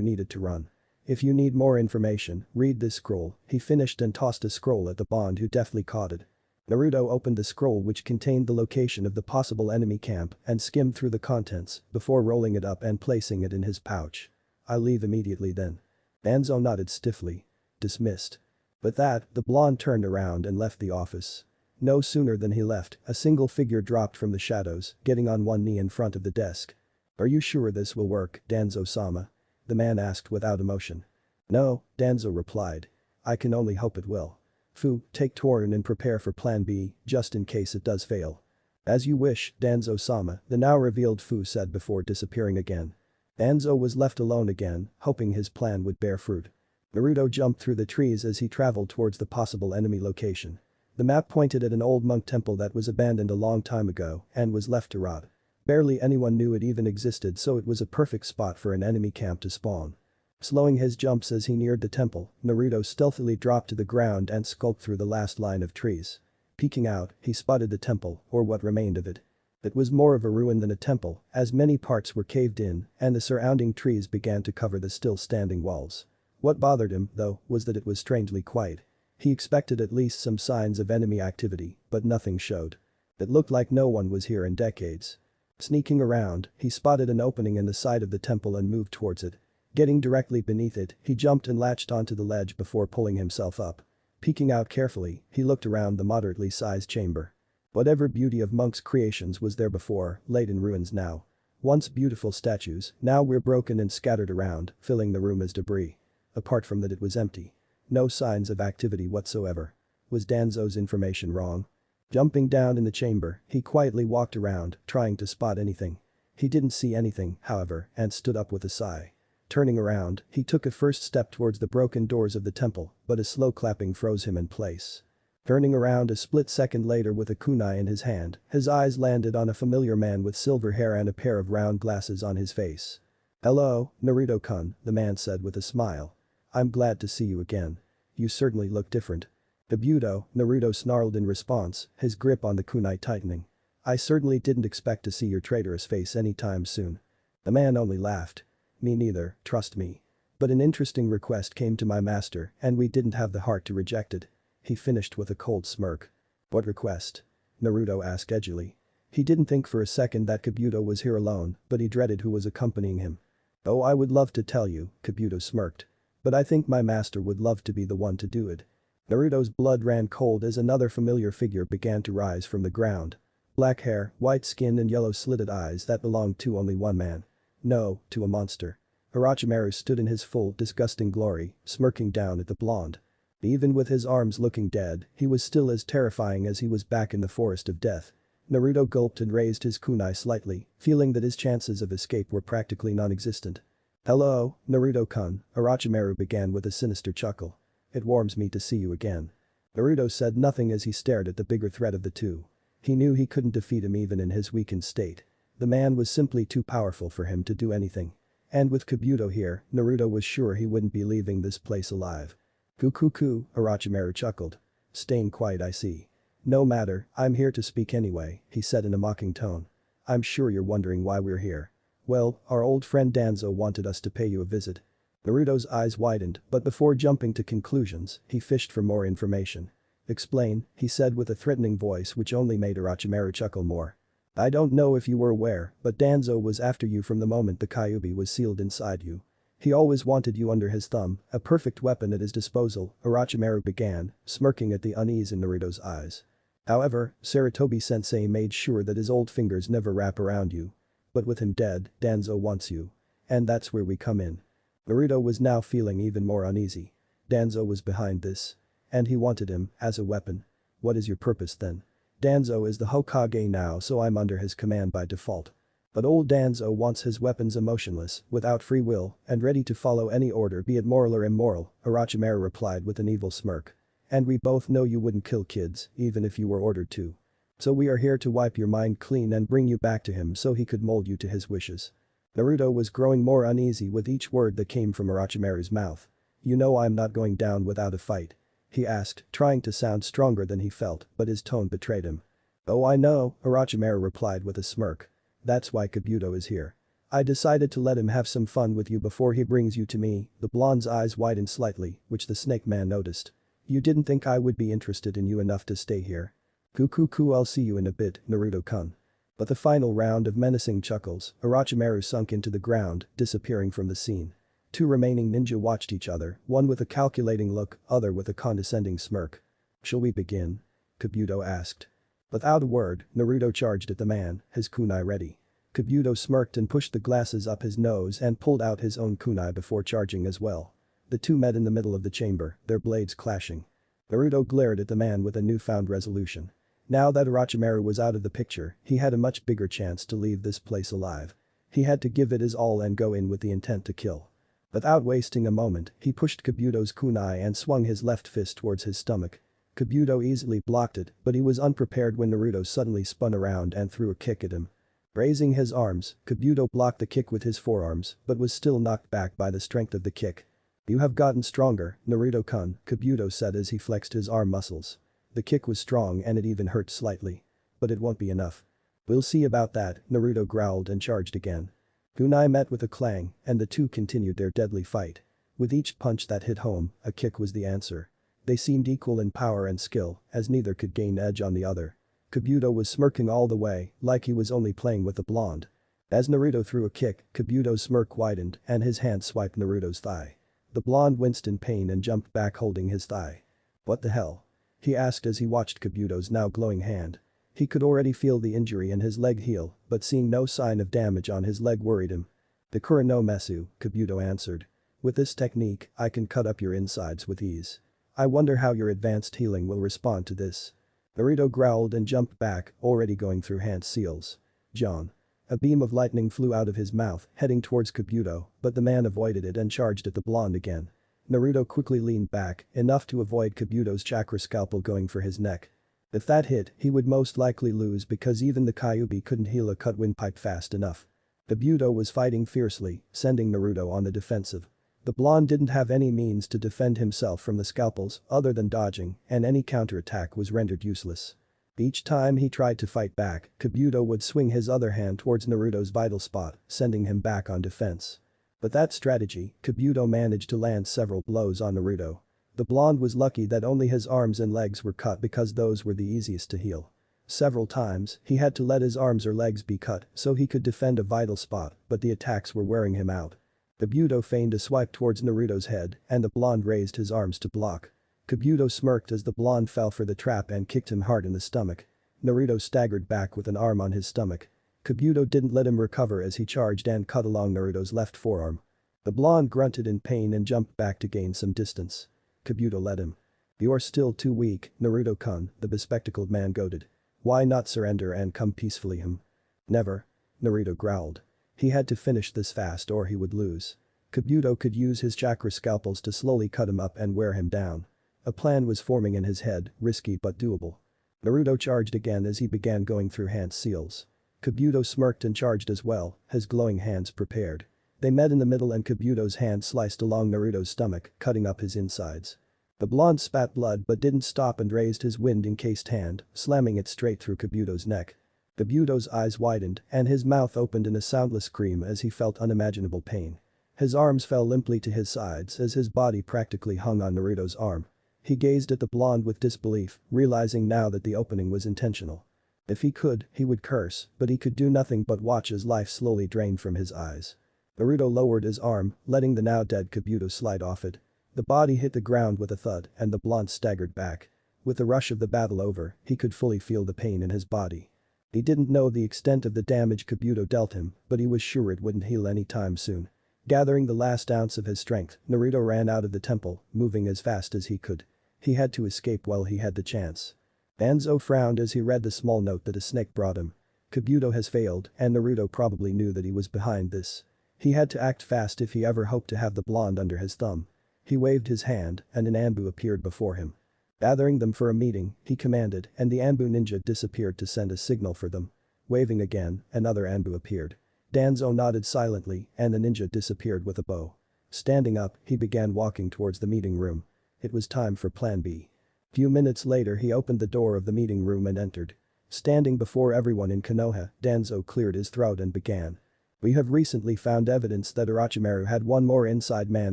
needed to run. If you need more information, read this scroll, he finished and tossed a scroll at the blonde who deftly caught it. Naruto opened the scroll which contained the location of the possible enemy camp and skimmed through the contents before rolling it up and placing it in his pouch. I'll leave immediately then. Danzo nodded stiffly. Dismissed. With that, the blonde turned around and left the office. No sooner than he left, a single figure dropped from the shadows, getting on one knee in front of the desk. Are you sure this will work, Danzo-sama? The man asked without emotion. No, Danzo replied. I can only hope it will. Fu, take Torin and prepare for plan B, just in case it does fail. As you wish, Danzo-sama, the now revealed Fu said before disappearing again. Danzo was left alone again, hoping his plan would bear fruit. Naruto jumped through the trees as he traveled towards the possible enemy location. The map pointed at an old monk temple that was abandoned a long time ago and was left to rot. Barely anyone knew it even existed, so it was a perfect spot for an enemy camp to spawn. Slowing his jumps as he neared the temple, Naruto stealthily dropped to the ground and skulked through the last line of trees. Peeking out, he spotted the temple, or what remained of it. It was more of a ruin than a temple, as many parts were caved in and the surrounding trees began to cover the still standing walls. What bothered him, though, was that it was strangely quiet. He expected at least some signs of enemy activity, but nothing showed. It looked like no one was here in decades. Sneaking around, he spotted an opening in the side of the temple and moved towards it. Getting directly beneath it, he jumped and latched onto the ledge before pulling himself up. Peeking out carefully, he looked around the moderately sized chamber. Whatever beauty of monks' creations was there before, laid in ruins now. Once beautiful statues, now were broken and scattered around, filling the room as debris. Apart from that, it was empty. No signs of activity whatsoever. Was Danzo's information wrong? Jumping down in the chamber, he quietly walked around, trying to spot anything. He didn't see anything, however, and stood up with a sigh. Turning around, he took a first step towards the broken doors of the temple, but a slow clapping froze him in place. Turning around a split second later with a kunai in his hand, his eyes landed on a familiar man with silver hair and a pair of round glasses on his face. "Hello, Naruto-kun," the man said with a smile. "I'm glad to see you again. You certainly look different." "Kabuto," Naruto snarled in response, his grip on the kunai tightening. "I certainly didn't expect to see your traitorous face anytime soon." The man only laughed. "Me neither, trust me. But an interesting request came to my master and we didn't have the heart to reject it." He finished with a cold smirk. "What request?" Naruto asked edgily. He didn't think for a second that Kabuto was here alone, but he dreaded who was accompanying him. "Oh, I would love to tell you," Kabuto smirked. "But I think my master would love to be the one to do it." Naruto's blood ran cold as another familiar figure began to rise from the ground. Black hair, white skin and yellow slitted eyes that belonged to only one man. No, to a monster. Orochimaru stood in his full, disgusting glory, smirking down at the blonde. Even with his arms looking dead, he was still as terrifying as he was back in the forest of death. Naruto gulped and raised his kunai slightly, feeling that his chances of escape were practically non-existent. "Hello, Naruto-kun," Orochimaru began with a sinister chuckle. "It warms me to see you again." Naruto said nothing as he stared at the bigger threat of the two. He knew he couldn't defeat him even in his weakened state. The man was simply too powerful for him to do anything. And with Kabuto here, Naruto was sure he wouldn't be leaving this place alive. "Kukuku," Orochimaru chuckled. "Staying quiet I see. No matter, I'm here to speak anyway," he said in a mocking tone. "I'm sure you're wondering why we're here. Well, our old friend Danzo wanted us to pay you a visit." Naruto's eyes widened, but before jumping to conclusions, he fished for more information. "Explain," he said with a threatening voice which only made Orochimaru chuckle more. "I don't know if you were aware, but Danzo was after you from the moment the Kyuubi was sealed inside you. He always wanted you under his thumb, a perfect weapon at his disposal," Orochimaru began, smirking at the unease in Naruto's eyes. "However, Sarutobi-sensei made sure that his old fingers never wrap around you. But with him dead, Danzo wants you. And that's where we come in." Naruto was now feeling even more uneasy. Danzo was behind this. And he wanted him, as a weapon. "What is your purpose then?" "Danzo is the Hokage now so I'm under his command by default. But old Danzo wants his weapons emotionless, without free will, and ready to follow any order be it moral or immoral," Orochimaru replied with an evil smirk. "And we both know you wouldn't kill kids, even if you were ordered to. So we are here to wipe your mind clean and bring you back to him so he could mold you to his wishes." Naruto was growing more uneasy with each word that came from Orochimaru's mouth. "You know I'm not going down without a fight?" he asked, trying to sound stronger than he felt, but his tone betrayed him. "Oh I know," Orochimaru replied with a smirk. "That's why Kabuto is here. I decided to let him have some fun with you before he brings you to me." The blonde's eyes widened slightly, which the snake man noticed. "You didn't think I would be interested in you enough to stay here?" "Kukuku, I'll see you in a bit, Naruto-kun." But the final round of menacing chuckles, Orochimaru sunk into the ground, disappearing from the scene. Two remaining ninja watched each other, one with a calculating look, other with a condescending smirk. "Shall we begin?" Kabuto asked. Without a word, Naruto charged at the man, his kunai ready. Kabuto smirked and pushed the glasses up his nose and pulled out his own kunai before charging as well. The two met in the middle of the chamber, their blades clashing. Naruto glared at the man with a newfound resolution. Now that Orochimaru was out of the picture, he had a much bigger chance to leave this place alive. He had to give it his all and go in with the intent to kill. Without wasting a moment, he pushed Kabuto's kunai and swung his left fist towards his stomach. Kabuto easily blocked it, but he was unprepared when Naruto suddenly spun around and threw a kick at him. Raising his arms, Kabuto blocked the kick with his forearms, but was still knocked back by the strength of the kick. "You have gotten stronger, Naruto-kun," Kabuto said as he flexed his arm muscles. The kick was strong and it even hurt slightly. "But it won't be enough." "We'll see about that," Naruto growled and charged again. Kunai met with a clang, and the two continued their deadly fight. With each punch that hit home, a kick was the answer. They seemed equal in power and skill, as neither could gain edge on the other. Kabuto was smirking all the way, like he was only playing with the blonde. As Naruto threw a kick, Kabuto's smirk widened and his hand swiped Naruto's thigh. The blonde winced in pain and jumped back holding his thigh. "What the hell?" he asked as he watched Kabuto's now glowing hand. He could already feel the injury in his leg heal, but seeing no sign of damage on his leg worried him. "The Kura no Mesu," Kabuto answered. "With this technique, I can cut up your insides with ease. I wonder how your advanced healing will respond to this." Naruto growled and jumped back, already going through hand seals. "John." A beam of lightning flew out of his mouth, heading towards Kabuto, but the man avoided it and charged at the blonde again. Naruto quickly leaned back, enough to avoid Kabuto's chakra scalpel going for his neck. If that hit, he would most likely lose because even the Kyuubi couldn't heal a cut windpipe fast enough. Kabuto was fighting fiercely, sending Naruto on the defensive. The blonde didn't have any means to defend himself from the scalpels other than dodging, and any counterattack was rendered useless. Each time he tried to fight back, Kabuto would swing his other hand towards Naruto's vital spot, sending him back on defense. With that strategy, Kabuto managed to land several blows on Naruto. The blonde was lucky that only his arms and legs were cut because those were the easiest to heal. Several times, he had to let his arms or legs be cut so he could defend a vital spot, but the attacks were wearing him out. Kabuto feigned a swipe towards Naruto's head, and the blonde raised his arms to block. Kabuto smirked as the blonde fell for the trap and kicked him hard in the stomach. Naruto staggered back with an arm on his stomach. Kabuto didn't let him recover as he charged and cut along Naruto's left forearm. The blonde grunted in pain and jumped back to gain some distance. Kabuto led him. "You're still too weak, Naruto-kun," the bespectacled man goaded. "Why not surrender and come peacefully him?" "Never." Naruto growled. He had to finish this fast or he would lose. Kabuto could use his chakra scalpels to slowly cut him up and wear him down. A plan was forming in his head, risky but doable. Naruto charged again as he began going through hand seals. Kabuto smirked and charged as well, his glowing hands prepared. They met in the middle and Kabuto's hand sliced along Naruto's stomach, cutting up his insides. The blonde spat blood but didn't stop and raised his wind-encased hand, slamming it straight through Kabuto's neck. Kabuto's eyes widened and his mouth opened in a soundless scream as he felt unimaginable pain. His arms fell limply to his sides as his body practically hung on Naruto's arm. He gazed at the blonde with disbelief, realizing now that the opening was intentional. If he could, he would curse, but he could do nothing but watch as life slowly drained from his eyes. Naruto lowered his arm, letting the now dead Kabuto slide off it. The body hit the ground with a thud and the blonde staggered back. With the rush of the battle over, he could fully feel the pain in his body. He didn't know the extent of the damage Kabuto dealt him, but he was sure it wouldn't heal anytime soon. Gathering the last ounce of his strength, Naruto ran out of the temple, moving as fast as he could. He had to escape while he had the chance. Danzo frowned as he read the small note that a snake brought him. Kabuto has failed, and Naruto probably knew that he was behind this. He had to act fast if he ever hoped to have the blonde under his thumb. He waved his hand, and an Anbu appeared before him. Gathering them for a meeting, he commanded, and the Anbu ninja disappeared to send a signal for them. Waving again, another Anbu appeared. Danzo nodded silently, and the ninja disappeared with a bow. Standing up, he began walking towards the meeting room. It was time for Plan B. Few minutes later he opened the door of the meeting room and entered. Standing before everyone in Konoha, Danzo cleared his throat and began. "We have recently found evidence that Orochimaru had one more inside man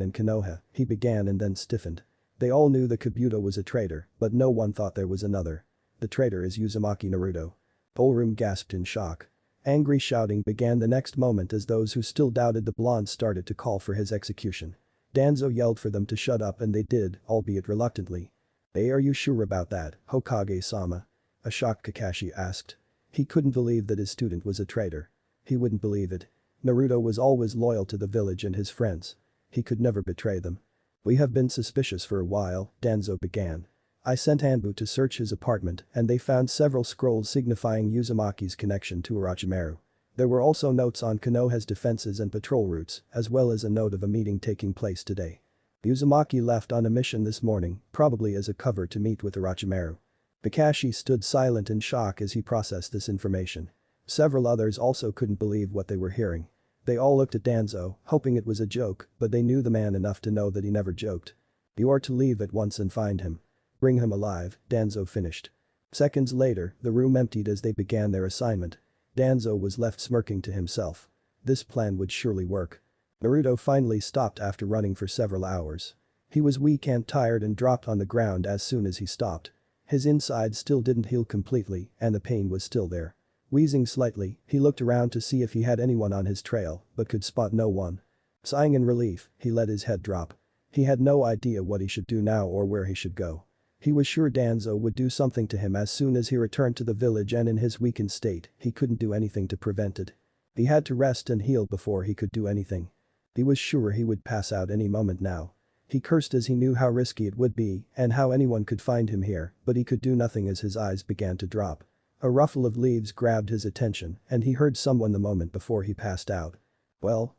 in Konoha," he began and then stiffened. They all knew that Kabuto was a traitor, but no one thought there was another. "The traitor is Uzumaki Naruto." Whole room gasped in shock. Angry shouting began the next moment as those who still doubted the blonde started to call for his execution. Danzo yelled for them to shut up and they did, albeit reluctantly. "Hey, are you sure about that, Hokage-sama?" a shocked Kakashi asked. He couldn't believe that his student was a traitor. He wouldn't believe it. Naruto was always loyal to the village and his friends. He could never betray them. "We have been suspicious for a while," Danzo began. "I sent Anbu to search his apartment and they found several scrolls signifying Uzumaki's connection to Orochimaru. There were also notes on Konoha's defenses and patrol routes, as well as a note of a meeting taking place today. Uzumaki left on a mission this morning, probably as a cover to meet with Orochimaru." Kakashi stood silent in shock as he processed this information. Several others also couldn't believe what they were hearing. They all looked at Danzo, hoping it was a joke, but they knew the man enough to know that he never joked. "You are to leave at once and find him. Bring him alive," Danzo finished. Seconds later, the room emptied as they began their assignment. Danzo was left smirking to himself. This plan would surely work. Naruto finally stopped after running for several hours. He was weak and tired and dropped on the ground as soon as he stopped. His insides still didn't heal completely and the pain was still there. Wheezing slightly, he looked around to see if he had anyone on his trail, but could spot no one. Sighing in relief, he let his head drop. He had no idea what he should do now or where he should go. He was sure Danzo would do something to him as soon as he returned to the village and in his weakened state, he couldn't do anything to prevent it. He had to rest and heal before he could do anything. He was sure he would pass out any moment now. He cursed as he knew how risky it would be and how anyone could find him here, but he could do nothing as his eyes began to drop. A ruffle of leaves grabbed his attention and he heard someone the moment before he passed out. Well,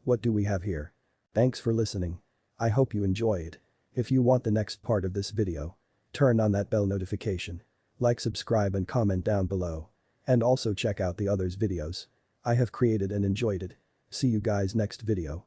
what do we have here? Thanks for listening. I hope you enjoy it. If you want the next part of this video, turn on that bell notification. Like, subscribe and comment down below. And also check out the others videos I have created and enjoyed it. See you guys next video.